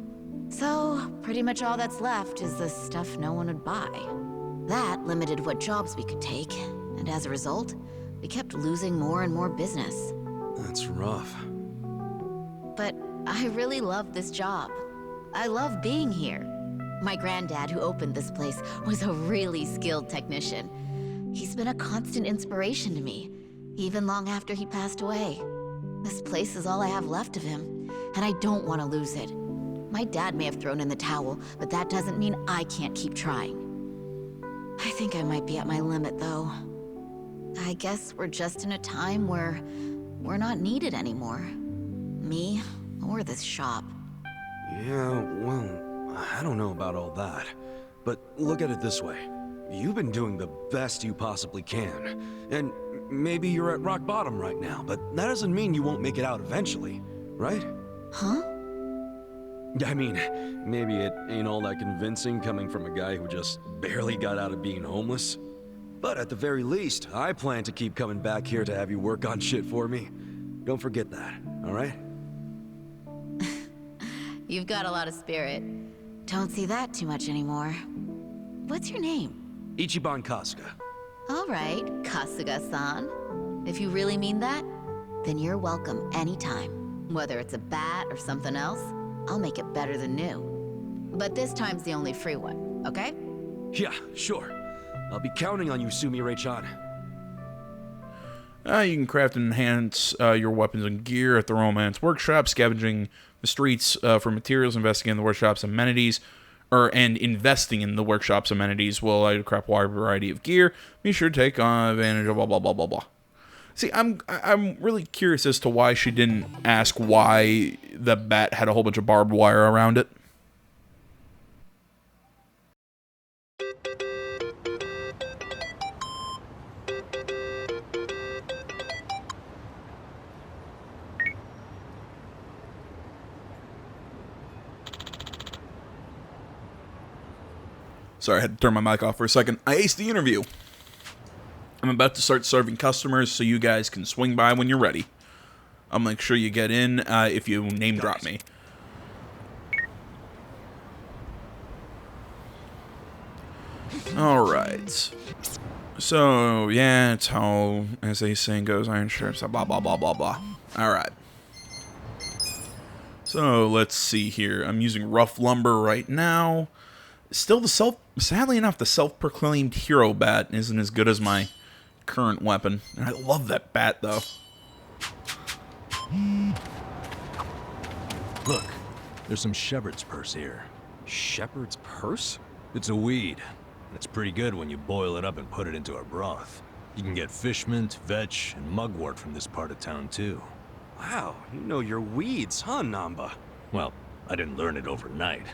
So, pretty much all that's left is the stuff no one would buy. That limited what jobs we could take, and as a result, We kept losing more and more business. That's rough. But I really love this job. I love being here. My granddad, who opened this place, was a really skilled technician. He's been a constant inspiration to me, even long after he passed away. This place is all I have left of him, and I don't want to lose it. My dad may have thrown in the towel, but that doesn't mean I can't keep trying. I think I might be at my limit, though. I guess we're just in a time where we're not needed anymore. Me, or this shop. Yeah, well, I don't know about all that. But look at it this way. You've been doing the best you possibly can. And maybe you're at rock bottom right now, but that doesn't mean you won't make it out eventually, right? Huh? I mean, maybe it ain't all that convincing coming from a guy who just barely got out of being homeless. But at the very least, I plan to keep coming back here to have you work on shit for me. Don't forget that, alright? You've got a lot of spirit. Don't see that too much anymore. What's your name? Ichiban Kasuga. All right, Kasuga-san. If you really mean that, then you're welcome anytime. Whether it's a bat or something else, I'll make it better than new. But this time's the only free one, okay? Yeah, sure. I'll be counting on you, Sumire-chan. You can craft and enhance your weapons and gear at the Romance Workshop, scavenging the streets for materials, investigating the workshop's amenities, and investing in the workshop's amenities will allow you to craft a wide variety of gear. Be sure to take advantage of blah blah blah blah blah. See, I'm really curious as to why she didn't ask why the bat had a whole bunch of barbed wire around it. Sorry, I had to turn my mic off for a second. I aced the interview. I'm about to start serving customers, so you guys can swing by when you're ready. I'll make sure you get in if you name drop me. Alright. So, yeah, it's how, as they saying goes, iron shirts, blah, blah, blah, blah, blah. Alright. So, let's see here. I'm using rough lumber right now. Still, sadly enough, the self-proclaimed hero bat isn't as good as my current weapon. And I love that bat, though. Look, there's some shepherd's purse here. Shepherd's purse? It's a weed. It's pretty good when you boil it up and put it into a broth. You can get fish mint, vetch, and mugwort from this part of town, too. Wow, you know your weeds, huh, Namba? Well, I didn't learn it overnight.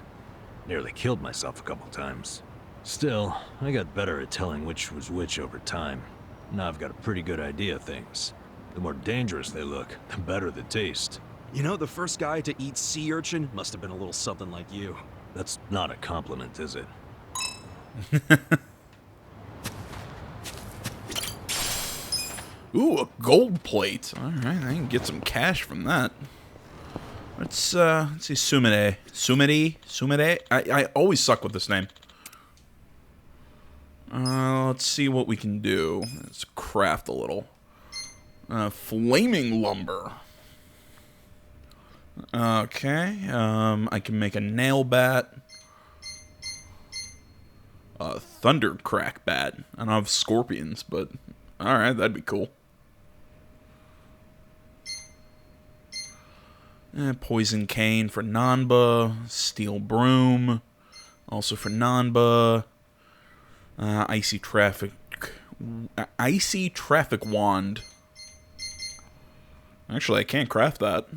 Nearly killed myself a couple times. Still, I got better at telling which was which over time. Now I've got a pretty good idea of things. The more dangerous they look, the better the taste. You know, the first guy to eat sea urchin must have been a little something like you. That's not a compliment, is it? Ooh, a gold plate. Alright, I can get some cash from that. Let's see, Sumire. Sumire? I always suck with this name. Let's see what we can do. Let's craft a little. Flaming lumber. Okay, I can make a nail bat. A thunder crack bat. I don't have scorpions, but alright, that'd be cool. Poison cane for Nanba. Steel broom. Also for Nanba. Icy traffic wand. Actually, I can't craft that.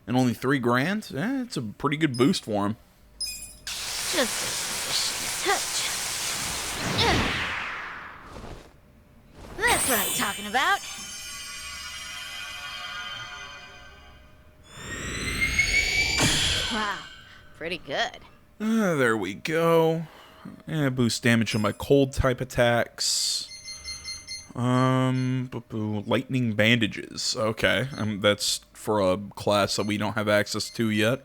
And only $3 grand? It's a pretty good boost for him. Just a touch. That's what I'm talking about. Wow, pretty good. There we go. Boost damage on my cold type attacks. Lightning bandages. Okay, that's for a class that we don't have access to yet.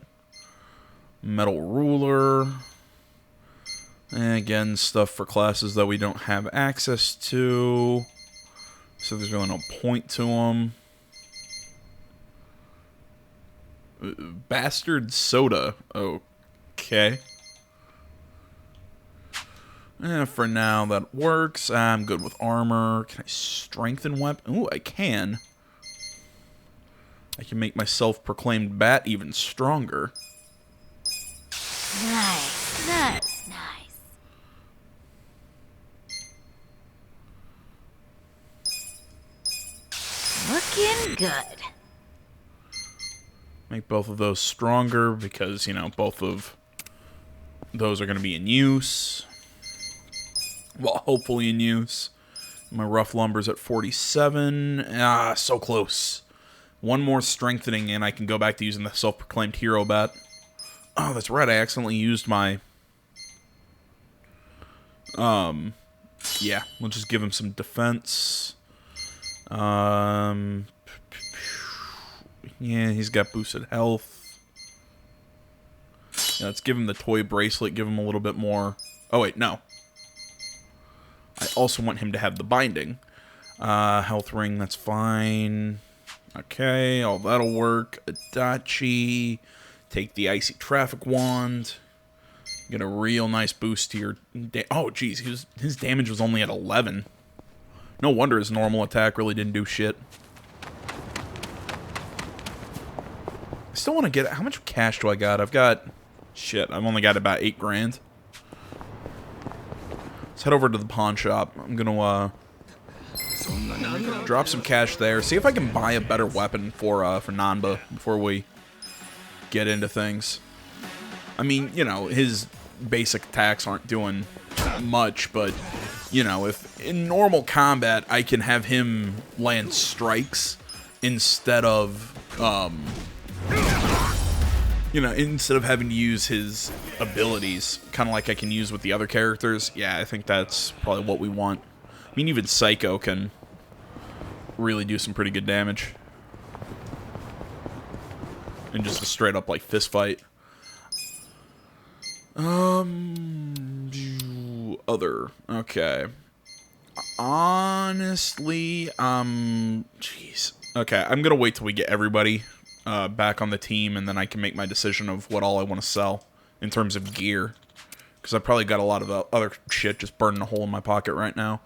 Metal ruler. Again, stuff for classes that we don't have access to. So there's really no point to them. Bastard soda. Okay. For now, that works. I'm good with armor. Can I strengthen weapon? Ooh, I can. I can make my self-proclaimed bat even stronger. Nice, nice, nice. Looking good. Make both of those stronger because, you know, both of those are going to be in use. Well, hopefully in use. My rough lumber's at 47. Ah, so close. One more strengthening and I can go back to using the self-proclaimed hero bat. Oh, that's right. I accidentally used my... Yeah, we'll just give him some defense. Yeah, he's got boosted health. Yeah, let's give him the toy bracelet, give him a little bit more... Oh, wait, no. I also want him to have the binding. Health ring, that's fine. Okay, all that'll work. Adachi. Take the icy traffic wand. Get a real nice boost to your... Oh, jeez, his damage was only at 11. No wonder his normal attack really didn't do shit. I still want to get... How much cash do I got? I've got... Shit, I've only got about 8 grand. Let's head over to the pawn shop. I'm gonna, drop some cash there. See if I can buy a better weapon for Nanba before we get into things. I mean, you know, his basic attacks aren't doing much, but, you know, if in normal combat I can have him land strikes instead of, you know, instead of having to use his abilities, kind of like I can use with the other characters, yeah, I think that's probably what we want. I mean, even Psycho can really do some pretty good damage. In just a straight up, like, fist fight. Other. Okay. Honestly, jeez. Okay, I'm gonna wait till we get everybody back on the team, and then I can make my decision of what all I want to sell in terms of gear. Because I've probably got a lot of other shit just burning a hole in my pocket right now.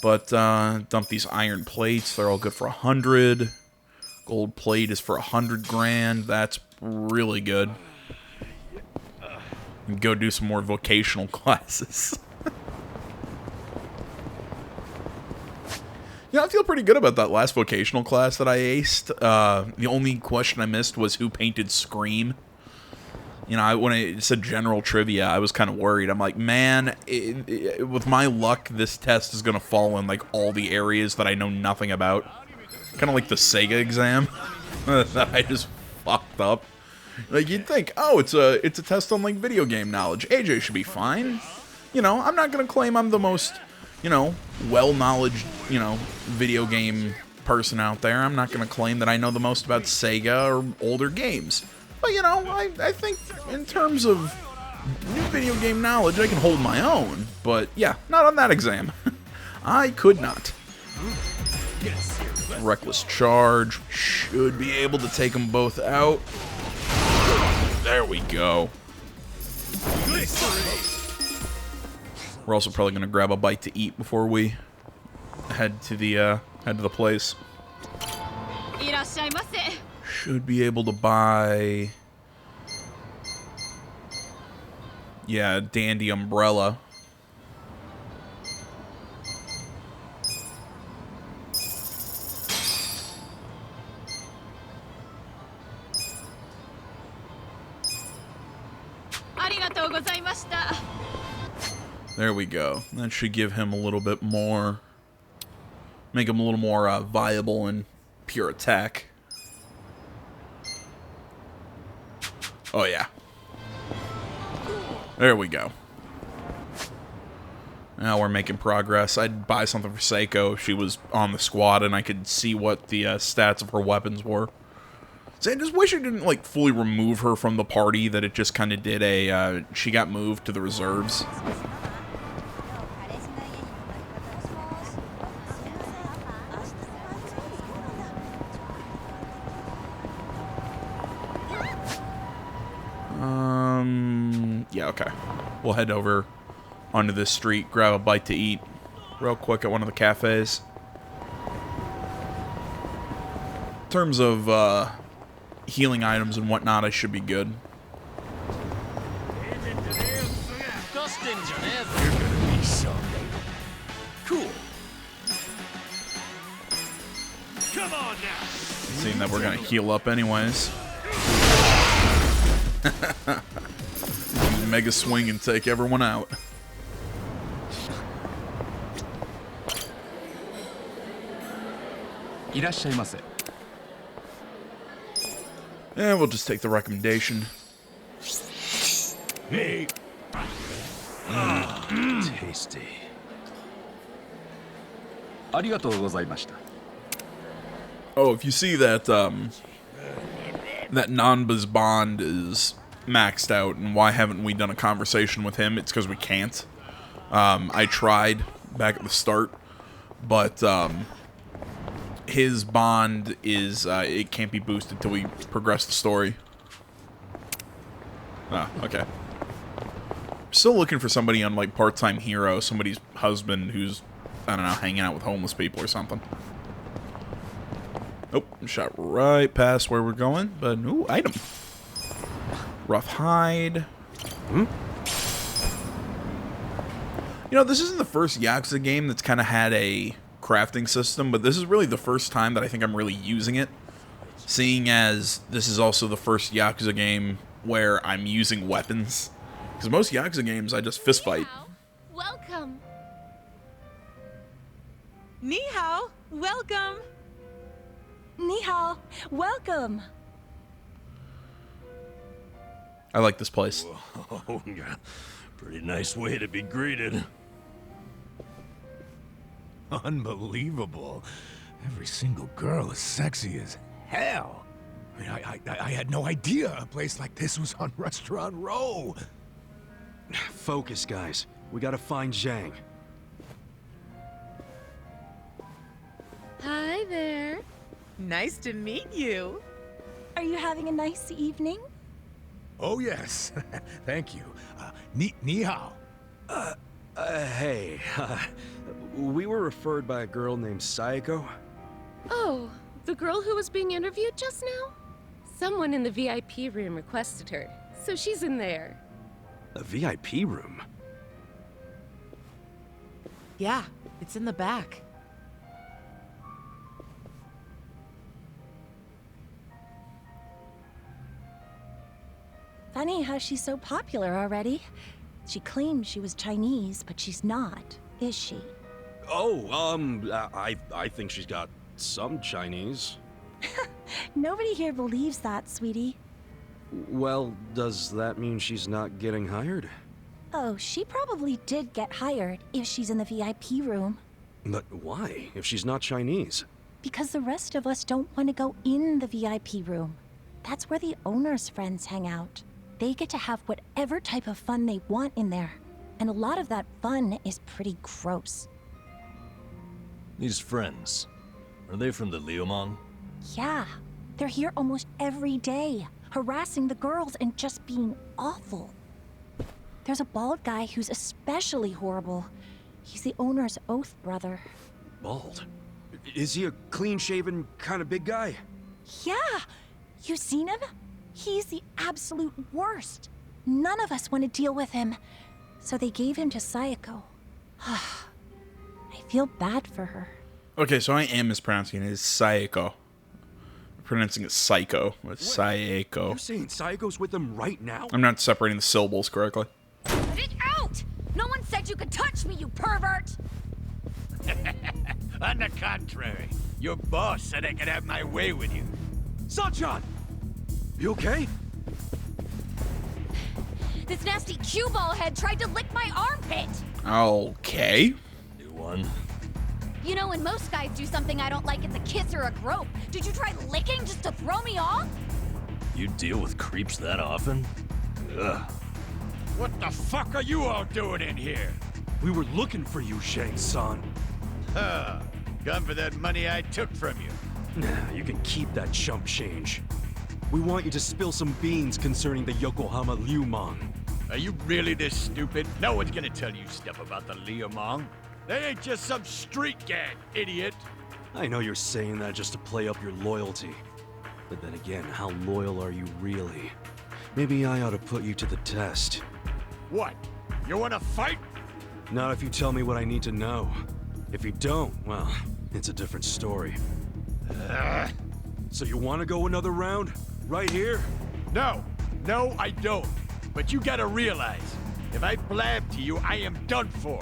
But, dump these iron plates. They're all good for 100. Gold plate is for 100 grand. That's really good. And go do some more vocational classes. You know, I feel pretty good about that last vocational class that I aced. The only question I missed was who painted Scream. You know, when it said general trivia, I was kind of worried. I'm like, man, with my luck, this test is going to fall in, like, all the areas that I know nothing about. Kind of like the Sega exam that I just fucked up. Like, you'd think, oh, it's a test on, like, video game knowledge. AJ should be fine. You know, I'm not going to claim I'm the most, you know, well-knowledge, you know, video game person out there. I'm not going to claim that I know the most about Sega or older games. But, you know, I think in terms of new video game knowledge, I can hold my own. But, yeah, not on that exam. I could not. Reckless charge. Should be able to take them both out. There we go. We're also probably going to grab a bite to eat before we head to the place. Should be able to buy... Yeah, dandy umbrella. There we go. That should give him a little bit more... Make him a little more viable in pure attack. Oh, yeah. There we go. Now we're making progress. I'd buy something for Seiko if she was on the squad and I could see what the stats of her weapons were. So I just wish it didn't, like, fully remove her from the party, that it just kind of did a, she got moved to the reserves. Yeah, okay. We'll head over onto this street, grab a bite to eat real quick at one of the cafes. In terms of healing items and whatnot, I should be good. You're gonna be something. Cool. Come on now. Seeing that we're gonna heal up anyways. Mega swing and take everyone out. Yeah, we'll just take the recommendation. Hey. Tasty. Oh, if you see that that Nanba's bond is maxed out, and why haven't we done a conversation with him? It's because we can't. I tried back at the start, but his bond is it can't be boosted till we progress the story. Ah, okay. Still looking for somebody on like part-time hero, somebody's husband who's, I don't know, hanging out with homeless people or something. Nope, shot right past where we're going, but ooh, item. Rough hide. You know, this isn't the first Yakuza game that's kind of had a crafting system, but this is really the first time that I think I'm really using it. Seeing as this is also the first Yakuza game where I'm using weapons. Because most Yakuza games, I just fist fight. Welcome. Ni hao, welcome. Ni hao, welcome. I like this place. Whoa, yeah. Pretty nice way to be greeted. Unbelievable. Every single girl is sexy as hell. I mean, I had no idea a place like this was on Restaurant Row. Focus, guys. We gotta find Zhang. Hi there. Nice to meet you. Are you having a nice evening? Oh, yes. Thank you. Ni hao. Hey. We were referred by a girl named Sayako. Oh, the girl who was being interviewed just now? Someone in the VIP room requested her, so she's in there. A VIP room? Yeah, it's in the back. Funny how she's so popular already. She claims she was Chinese, but she's not, is she? Oh, I think she's got some Chinese. Nobody here believes that, sweetie. Well, does that mean she's not getting hired? Oh, she probably did get hired if she's in the VIP room. But why, if she's not Chinese? Because the rest of us don't want to go in the VIP room. That's where the owner's friends hang out. They get to have whatever type of fun they want in there. And a lot of that fun is pretty gross. These friends, are they from the Liumang? Yeah, they're here almost every day, harassing the girls and just being awful. There's a bald guy who's especially horrible. He's the owner's oath brother. Bald? Is he a clean-shaven, kind of big guy? Yeah! You seen him? He's the absolute worst. None of us want to deal with him. So they gave him to Sayako. I feel bad for her. Okay, so I am mispronouncing it. It's Sayako. I'm pronouncing it Psycho. It's Sayako. You're saying Sayako's with them right now? I'm not separating the syllables correctly. Get out! No one said you could touch me, you pervert! On the contrary, your boss said I could have my way with you. Sunshine! You okay? This nasty cue ball head tried to lick my armpit! Okay. New one. You know, when most guys do something I don't like, it's a kiss or a grope. Did you try licking just to throw me off? You deal with creeps that often? Ugh. What the fuck are you all doing in here? We were looking for you, Shang-san. Huh. Come for that money I took from you. Nah, you can keep that chump change. We want you to spill some beans concerning the Yokohama Liumang. Are you really this stupid? No one's gonna tell you stuff about the Liumang. They ain't just some street gang, idiot. I know you're saying that just to play up your loyalty. But then again, how loyal are you really? Maybe I ought to put you to the test. What? You wanna fight? Not if you tell me what I need to know. If you don't, well, it's a different story. So you want to go another round? Right here? No, I don't. But you gotta realize, if I blab to you, I am done for.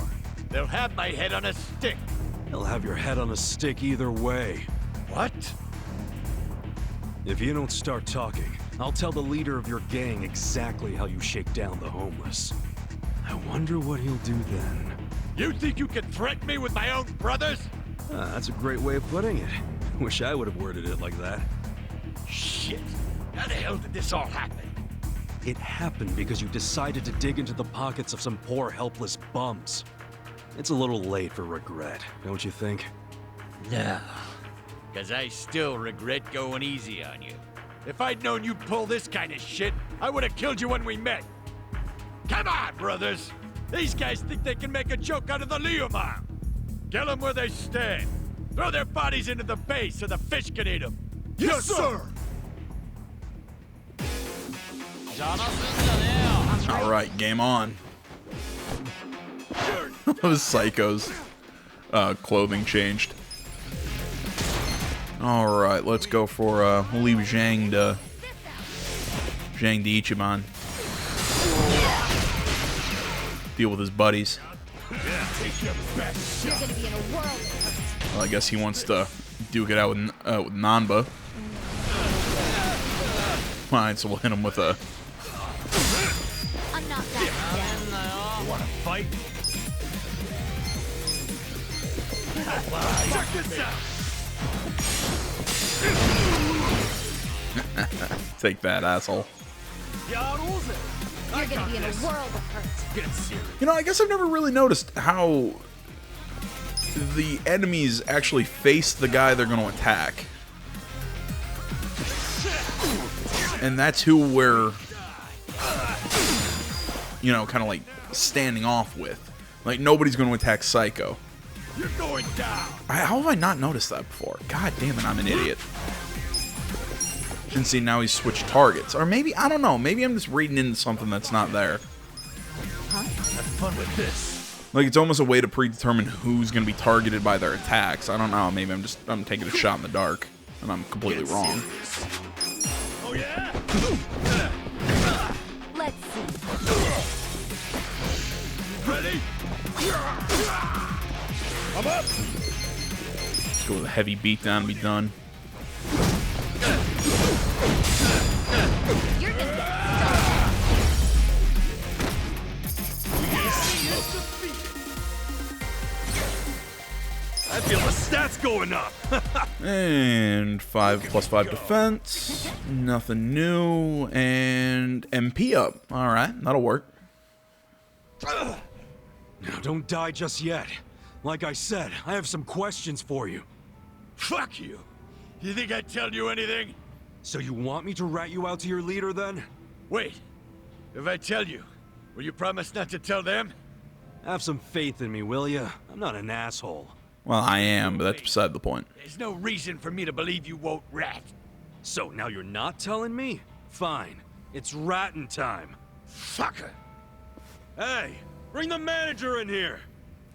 They'll have my head on a stick. They'll have your head on a stick either way. What? If you don't start talking, I'll tell the leader of your gang exactly how you shake down the homeless. I wonder what he'll do then. You think you can threaten me with my own brothers? That's a great way of putting it. Wish I would have worded it like that. Shit. How the hell did this all happen? It happened because you decided to dig into the pockets of some poor, helpless bums. It's a little late for regret, don't you think? No. Because I still regret going easy on you. If I'd known you'd pull this kind of shit, I would have killed you when we met. Come on, brothers! These guys think they can make a joke out of the Liumang. Kill them where they stand. Throw their bodies into the bay so the fish can eat them. Yes, sir! Alright, game on. Those psychos. Clothing changed. Alright, let's go for, we'll leave Zhang to Ichiban. Deal with his buddies. Well, I guess he wants to duke it out with Nanba. Fine, so we'll hit him with a... I'm not that You wanna fight? Check this out! Take that, asshole. You're gonna be in a world of hurt. Get serious. You know, I guess I've never really noticed how the enemies actually face the guy they're going to attack. And that's who we're, you know, kind of like standing off with. Like, nobody's going to attack Psycho. You're going down. How have I not noticed that before? God damn it, I'm an idiot. And see, now he's switched targets. Or maybe, I don't know, maybe I'm just reading into something that's not there. Huh? Have fun with this. Like, it's almost a way to predetermine who's going to be targeted by their attacks. I don't know, maybe I'm taking a shot in the dark. And I'm completely wrong. Oh, yeah? Let's see. Ready? I'm up. Let's go with a heavy beatdown and be done. You're gonna get I feel the stats going up. And 5+5 defense. Nothing new. And MP up. Alright, that'll work. Now, don't die just yet. Like I said, I have some questions for you. Fuck you. You think I'd tell you anything? So you want me to rat you out to your leader, then? Wait. If I tell you, will you promise not to tell them? Have some faith in me, will ya? I'm not an asshole. Well, I am, but that's beside the point. There's no reason for me to believe you won't rat. So now you're not telling me? Fine. It's ratting time. Fucker. Hey, bring the manager in here.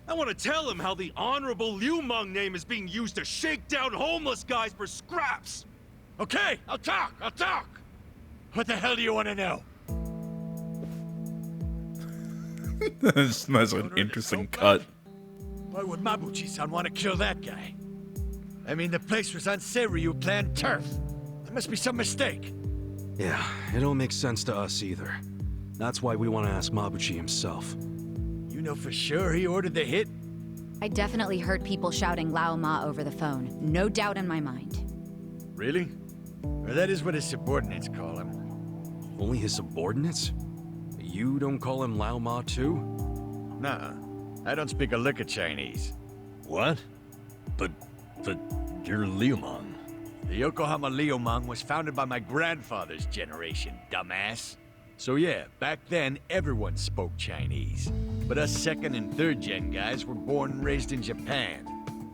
I want to tell him how the honorable Liumang name is being used to shake down homeless guys for scraps. Okay, I'll talk. What the hell do you want to know? That's an interesting cut. Why would Mabuchi-san want to kill that guy? I mean, the place was on Seiryu clan turf. There must be some mistake. Yeah, it don't make sense to us either. That's why we want to ask Mabuchi himself. You know for sure he ordered the hit? I definitely heard people shouting Lao Ma over the phone. No doubt in my mind. Really? Or that is what his subordinates call him. Only his subordinates? You don't call him Lao Ma too? Nah, I don't speak a lick of Chinese. What? But you're Liumang. The Yokohama Liumang was founded by my grandfather's generation, dumbass. So yeah, back then everyone spoke Chinese. But us second and third gen guys were born and raised in Japan.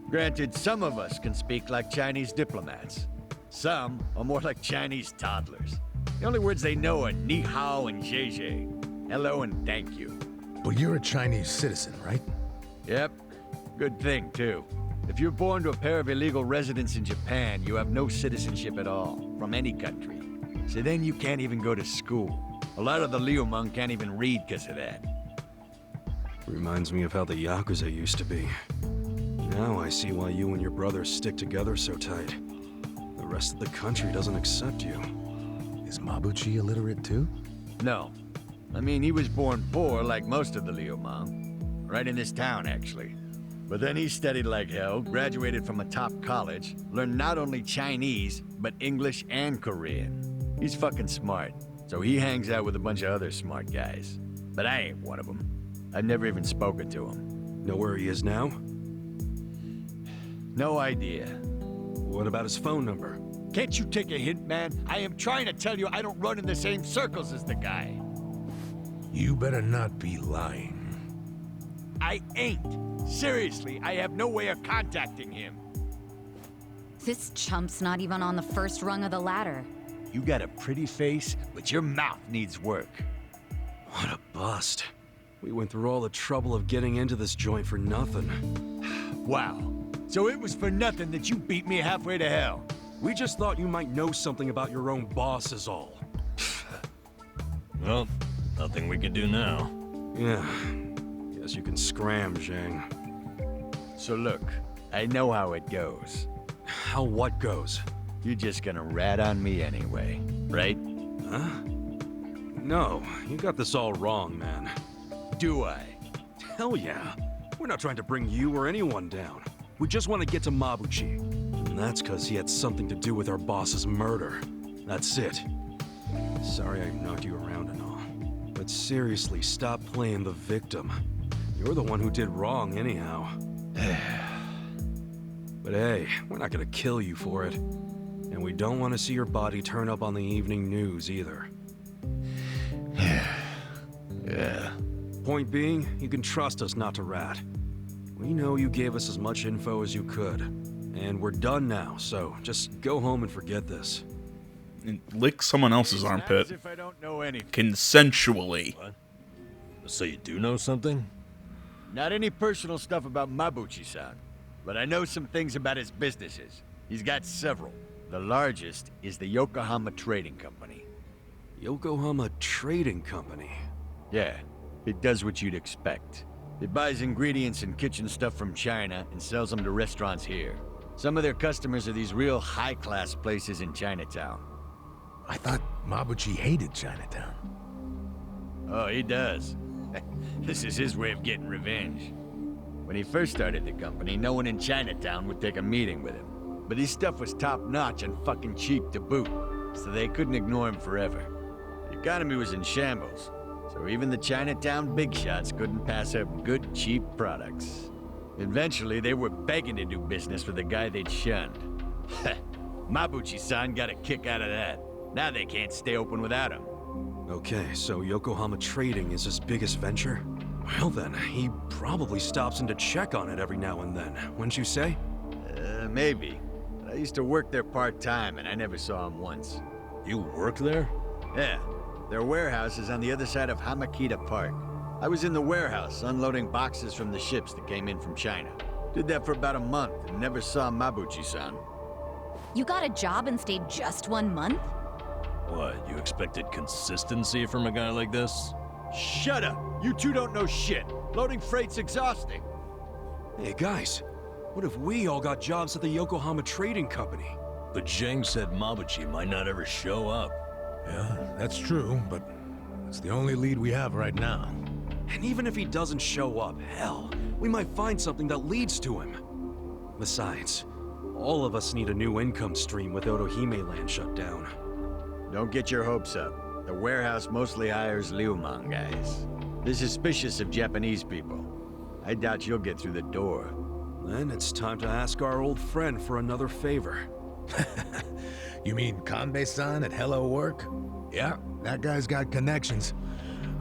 Granted, some of us can speak like Chinese diplomats. Some are more like Chinese toddlers. The only words they know are ni hao and zhe zhe. Hello and thank you. But you're a Chinese citizen, right? Yep. Good thing, too. If you're born to a pair of illegal residents in Japan, you have no citizenship at all, from any country. So then you can't even go to school. A lot of the Liumang can't even read because of that. Reminds me of how the Yakuza used to be. Now I see why you and your brother stick together so tight. The rest of the country doesn't accept you. Is Mabuchi illiterate too? No. I mean, he was born poor like most of the Liumang. Right in this town, actually. But then he studied like hell, graduated from a top college, learned not only Chinese, but English and Korean. He's fucking smart, so he hangs out with a bunch of other smart guys. But I ain't one of them. I've never even spoken to him. Know where he is now? No idea. What about his phone number? Can't you take a hint, man? I am trying to tell you I don't run in the same circles as the guy. You better not be lying. I ain't. Seriously, I have no way of contacting him. This chump's not even on the first rung of the ladder. You got a pretty face, but your mouth needs work. What a bust. We went through all the trouble of getting into this joint for nothing. Wow. So it was for nothing that you beat me halfway to hell. We just thought you might know something about your own boss is all. Well, nothing we can do now. Yeah. Guess you can scram, Zhang. So look, I know how it goes. How what goes? You're just gonna rat on me anyway, right? Huh? No, you got this all wrong, man. Do I? Hell yeah. We're not trying to bring you or anyone down. We just want to get to Mabuchi. And that's because he had something to do with our boss's murder. That's it. Sorry I knocked you around and all. But seriously, stop playing the victim. You're the one who did wrong anyhow. But hey, we're not gonna kill you for it. And we don't want to see your body turn up on the evening news either. Yeah. Point being, you can trust us not to rat. We know you gave us as much info as you could. And we're done now, so just go home and forget this. And lick someone else's armpit. As if I don't know anything. Consensually. What? So you do know something? Not any personal stuff about Mabuchi-san, but I know some things about his businesses. He's got several. The largest is the Yokohama Trading Company. Yokohama Trading Company? Yeah, it does what you'd expect. It buys ingredients and kitchen stuff from China and sells them to restaurants here. Some of their customers are these real high-class places in Chinatown. I thought Mabuchi hated Chinatown. Oh, he does. This is his way of getting revenge. When he first started the company, no one in Chinatown would take a meeting with him. But his stuff was top-notch and fucking cheap to boot, so they couldn't ignore him forever. The economy was in shambles, so even the Chinatown big shots couldn't pass up good, cheap products. Eventually, they were begging to do business with the guy they'd shunned. Mabuchi-san got a kick out of that. Now they can't stay open without him. Okay, so Yokohama Trading is his biggest venture? Well then, he probably stops in to check on it every now and then, wouldn't you say? Maybe. But I used to work there part-time, and I never saw him once. You worked there? Yeah. Their warehouse is on the other side of Hamakita Park. I was in the warehouse, unloading boxes from the ships that came in from China. Did that for about a month, and never saw Mabuchi-san. You got a job and stayed just 1 month? What, you expected consistency from a guy like this? Shut up! You two don't know shit! Loading freight's exhausting! Hey guys, what if we all got jobs at the Yokohama Trading Company? But Zhang said Mabuchi might not ever show up. Yeah, that's true, but it's the only lead we have right now. And even if he doesn't show up, hell, we might find something that leads to him. Besides, all of us need a new income stream with Otohime Land shut down. Don't get your hopes up. The warehouse mostly hires Liumang guys. They're suspicious of Japanese people. I doubt you'll get through the door. Then it's time to ask our old friend for another favor. You mean Kanbei-san at Hello Work? Yeah, that guy's got connections.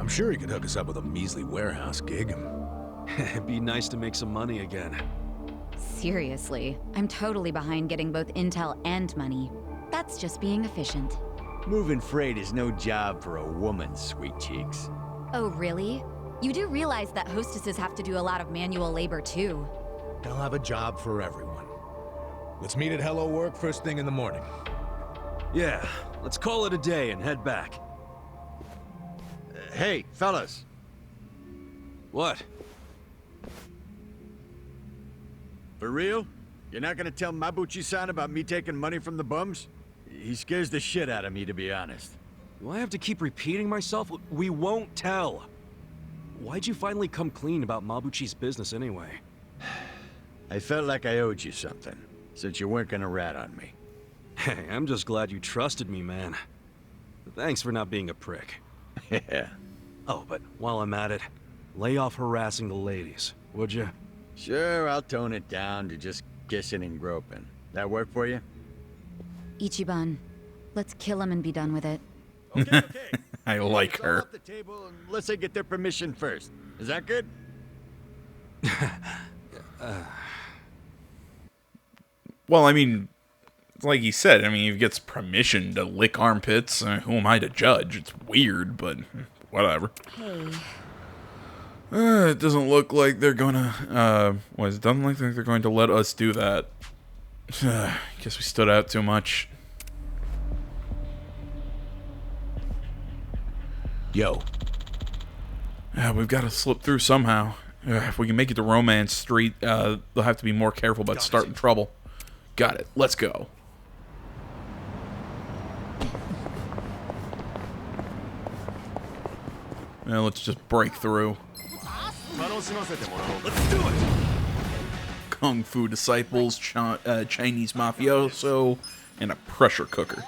I'm sure he could hook us up with a measly warehouse gig. It'd be nice to make some money again. Seriously, I'm totally behind getting both intel and money. That's just being efficient. Moving freight is no job for a woman, sweet cheeks. Oh, really? You do realize that hostesses have to do a lot of manual labor, too. They'll have a job for everyone. Let's meet at Hello Work first thing in the morning. Yeah, let's call it a day and head back. Hey, fellas. What? For real? You're not gonna tell Mabuchi-san about me taking money from the bums? He scares the shit out of me, to be honest. Do I have to keep repeating myself? We won't tell. Why'd you finally come clean about Mabuchi's business anyway? I felt like I owed you something, since you weren't gonna rat on me. Hey, I'm just glad you trusted me, man. Thanks for not being a prick. Yeah. Oh, but while I'm at it, lay off harassing the ladies, would you? Sure, I'll tone it down to just kissing and groping. That work for you? Ichiban, let's kill him and be done with it. Okay, okay. I like It's all her. off the table unless I get their permission first. Is that good? Well, I mean, like he said, I mean, he gets permission to lick armpits. Who am I to judge? It's weird, but whatever. Hey. It doesn't look like they're gonna, it doesn't look like they're going to let us do that. Guess we stood out too much. Yo. We've got to slip through somehow. If we can make it to Romance Street, they'll have to be more careful about starting trouble. Got it. Let's go. Now let's just break through. Let's do it! Kung Fu disciples, Chinese mafioso, and a pressure cooker.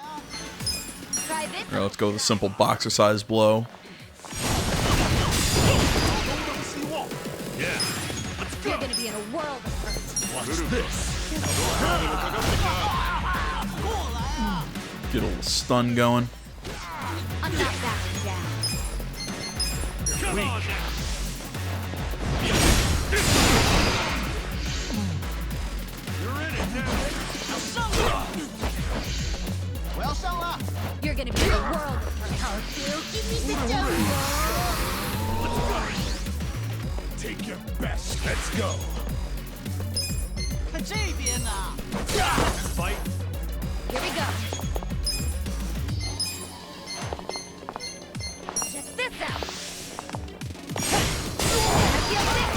Alright, let's go with a simple boxer-sized blow. Yeah, let's go! You're gonna be in a world of hurt. Watch this! Get a little stun going. I'm not backing down. Come on now! You're in it now! You're gonna be in a world of hurt. Give me the dough. Take your best, let's go! Fight! Here we go. Check this out. I feel this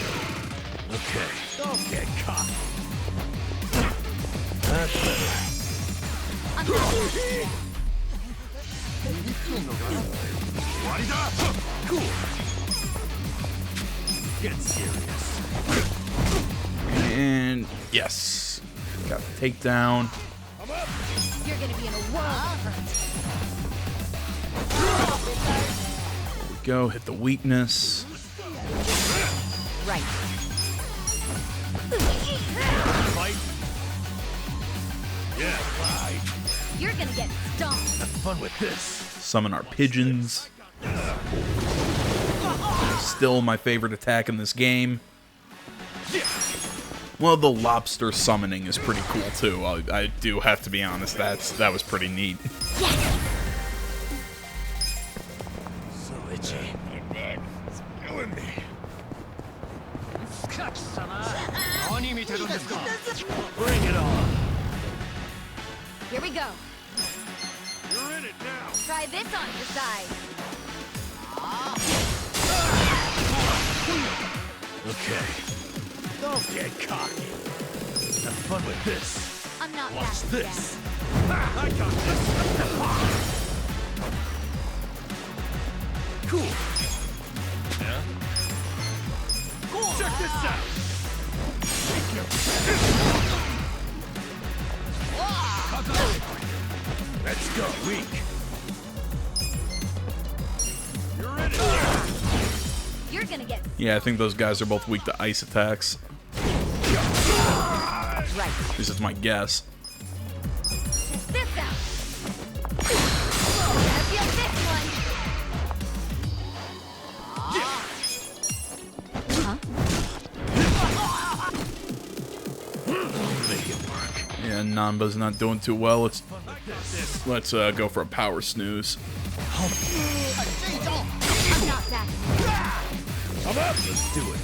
one. Okay. Don't get caught! That's better. I'm not backing down. Cool! Get serious. And yes. Got the takedown. You're gonna be in a world of hurt. There we go. Hit the weakness. Right. Fight! Yeah, right! You're gonna get stomped. Have fun with this! Summon our pigeons. Still my favorite attack in this game. Well, the lobster summoning is pretty cool too. I do have to be honest. That was pretty neat. So itchy. It's killing me. Bring it on! Here we go. You're in it now! Try this on your side. Okay. Don't get cocky. Have fun with this. I'm not Watch backing this. down. Ah, I got this. Cool. Yeah? Check this out. Take your... Let's go. Weak. You're in it. You're gonna get Yeah, I think those guys are both weak to ice attacks. right. This is my guess. Check this out. Yeah, Namba's not doing too well. Let's go for a power snooze. Come up, let's do it.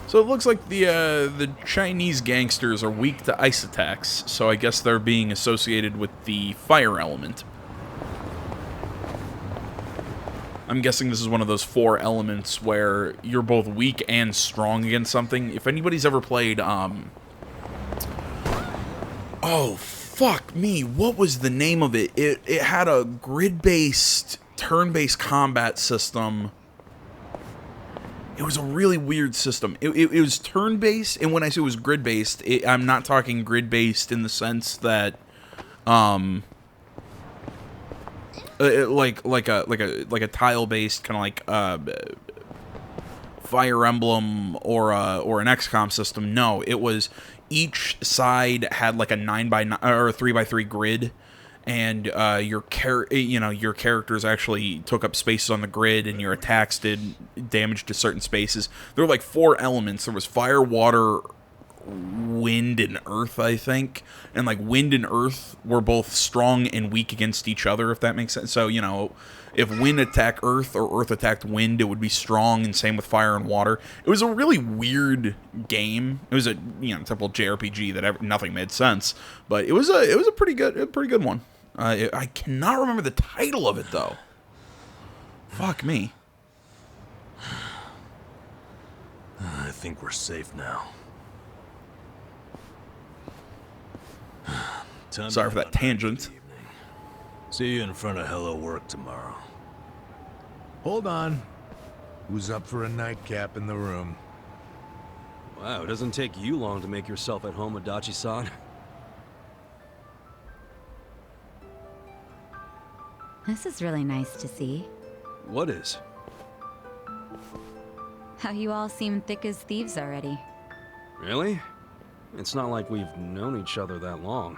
So it looks like the Chinese gangsters are weak to ice attacks, so I guess they're being associated with the fire element. I'm guessing this is one of those 4 elements where you're both weak and strong against something. If anybody's ever played, oh, fuck me, what was the name of it? It had a grid-based, turn-based combat system. It was a really weird system. It was turn-based, and when I say it was grid-based, I'm not talking grid-based in the sense that, like a tile-based kind of like Fire Emblem or an XCOM system. No, it was each side had like a 9x9 or a 3x3 grid. And your characters actually took up spaces on the grid, and your attacks did damage to certain spaces. There were like 4 elements. There was fire, water, wind, and earth, I think. And like wind and earth were both strong and weak against each other, if that makes sense. So, you know, if wind attacked earth or earth attacked wind, it would be strong, and same with fire and water. It was a really weird game. It was a typical JRPG that nothing made sense, but it was a pretty good one. I cannot remember the title of it though. Fuck me. I think we're safe now. Sorry for that tangent. See you in front of Hello Work tomorrow. Hold on. Who's up for a nightcap in the room? Wow, it doesn't take you long to make yourself at home, Adachi-san. This is really nice to see. What is? How you all seem thick as thieves already. Really? It's not like we've known each other that long.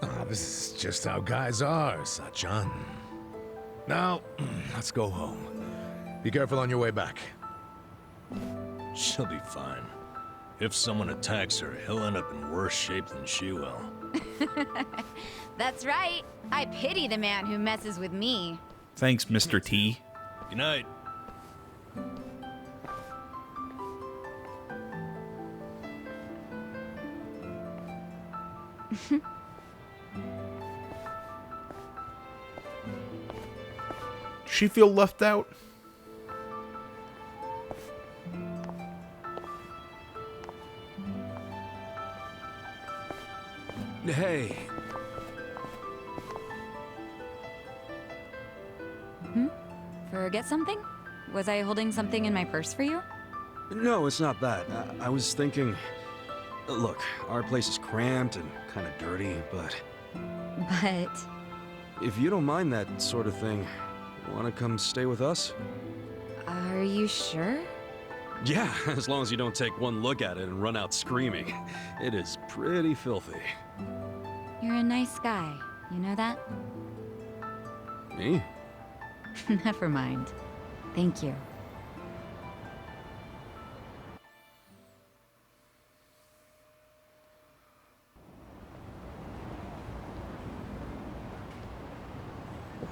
Oh, this is just how guys are, Sachan. Now, let's go home. Be careful on your way back. She'll be fine. If someone attacks her, he'll end up in worse shape than she will. That's right. I pity the man who messes with me. Thanks, Mr. T. Good night. She feel left out? Hey. Forget something? Was I holding something in my purse for you? No, it's not that. I was thinking... Look, our place is cramped and kind of dirty, but... But... If you don't mind that sort of thing, want to come stay with us? Are you sure? Yeah, as long as you don't take one look at it and run out screaming. It is pretty filthy. You're a nice guy. You know that? Me? Never mind. Thank you.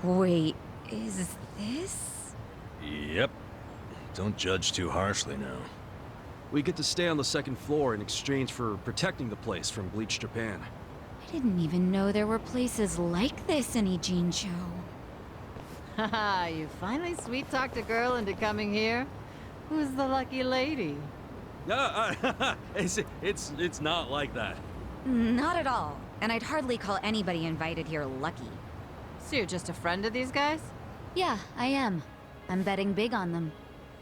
Wait, is this? Yep. Don't judge too harshly now. We get to stay on the second floor in exchange for protecting the place from Bleach Japan. I didn't even know there were places like this in Ijincho. Haha, you finally sweet-talked a girl into coming here? Who's the lucky lady? It's not like that. Not at all. And I'd hardly call anybody invited here lucky. So you're just a friend of these guys? Yeah, I am. I'm betting big on them.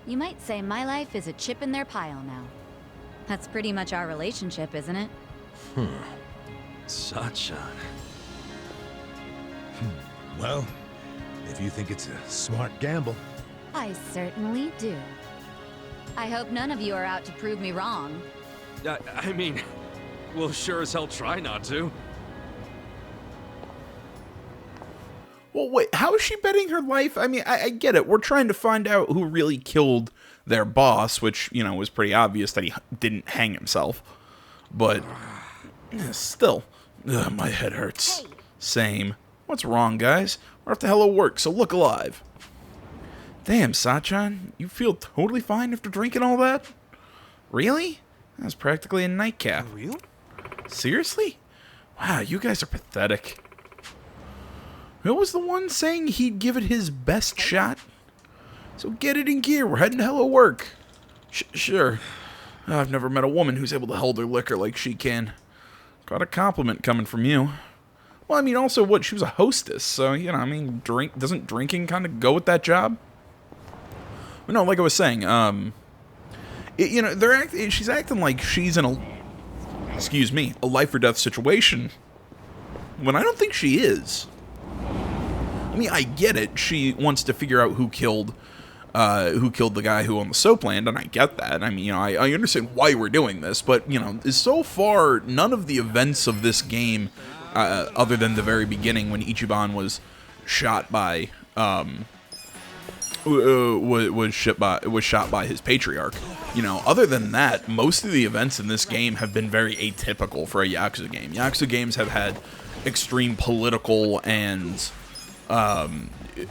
You might say my life is a chip in their pile now. That's pretty much our relationship, isn't it? Sachan. Well, if you think it's a smart gamble. I certainly do. I hope none of you are out to prove me wrong. I mean, we'll sure as hell try not to. Well, wait, how is she betting her life? I mean, I get it. We're trying to find out who really killed their boss, which, you know, was pretty obvious that he didn't hang himself. But, still, my head hurts. Same. What's wrong, guys? We're off to Hello Work, so look alive. Damn, Sachan, you feel totally fine after drinking all that? Really? That's practically a nightcap. For real? Seriously? Wow, you guys are pathetic. Who was the one saying he'd give it his best shot? So get it in gear, we're heading to Hello Work. Sure. I've never met a woman who's able to hold her liquor like she can. Got a compliment coming from you. Well, I mean, also, what, she was a hostess, so, you know, I mean, doesn't drinking kind of go with that job? But no, like I was saying, you know, she's acting like she's in a life or death situation, when I don't think she is. I mean, I get it. She wants to figure out who killed the guy who owned the soap land, and I get that. I mean, you know, I understand why we're doing this, but, you know, so far, none of the events of this game, other than the very beginning when Ichiban was shot by, was shot by his patriarch. You know, other than that, most of the events in this game have been very atypical for a Yakuza game. Yakuza games have had extreme political and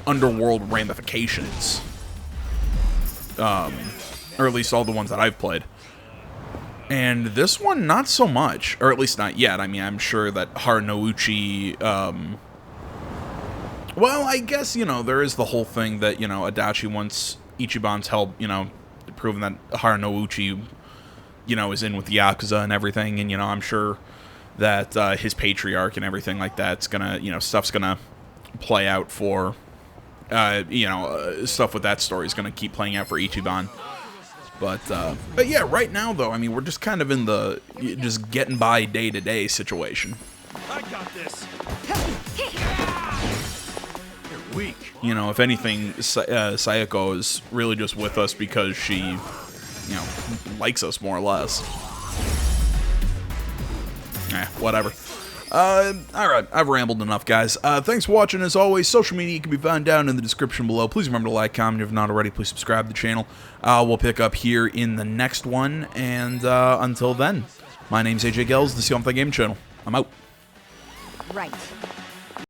underworld ramifications. Or at least all the ones that I've played. And this one, not so much. Or at least not yet. I mean, I'm sure that Haranouchi, well, I guess, you know, there is the whole thing that, you know, Adachi wants Ichiban's help, you know, proving that Haranouchi, you know, is in with the Yakuza and everything. And, you know, I'm sure that his patriarch and everything like that's gonna, you know, stuff's gonna play out for, you know, stuff with that story is gonna keep playing out for Ichiban. But yeah, right now, though, I mean, we're just kind of in the just getting by day-to-day situation. I got this. You're weak. You know, if anything, Sayako is really just with us because she, you know, likes us more or less. Whatever. Alright, I've rambled enough, guys. Thanks for watching, as always. Social media can be found down in the description below. Please remember to like, comment, if not already, please subscribe to the channel. We'll pick up here in the next one, and until then, my name's AJ Gels, the Yakuza Game Channel. I'm out. Right.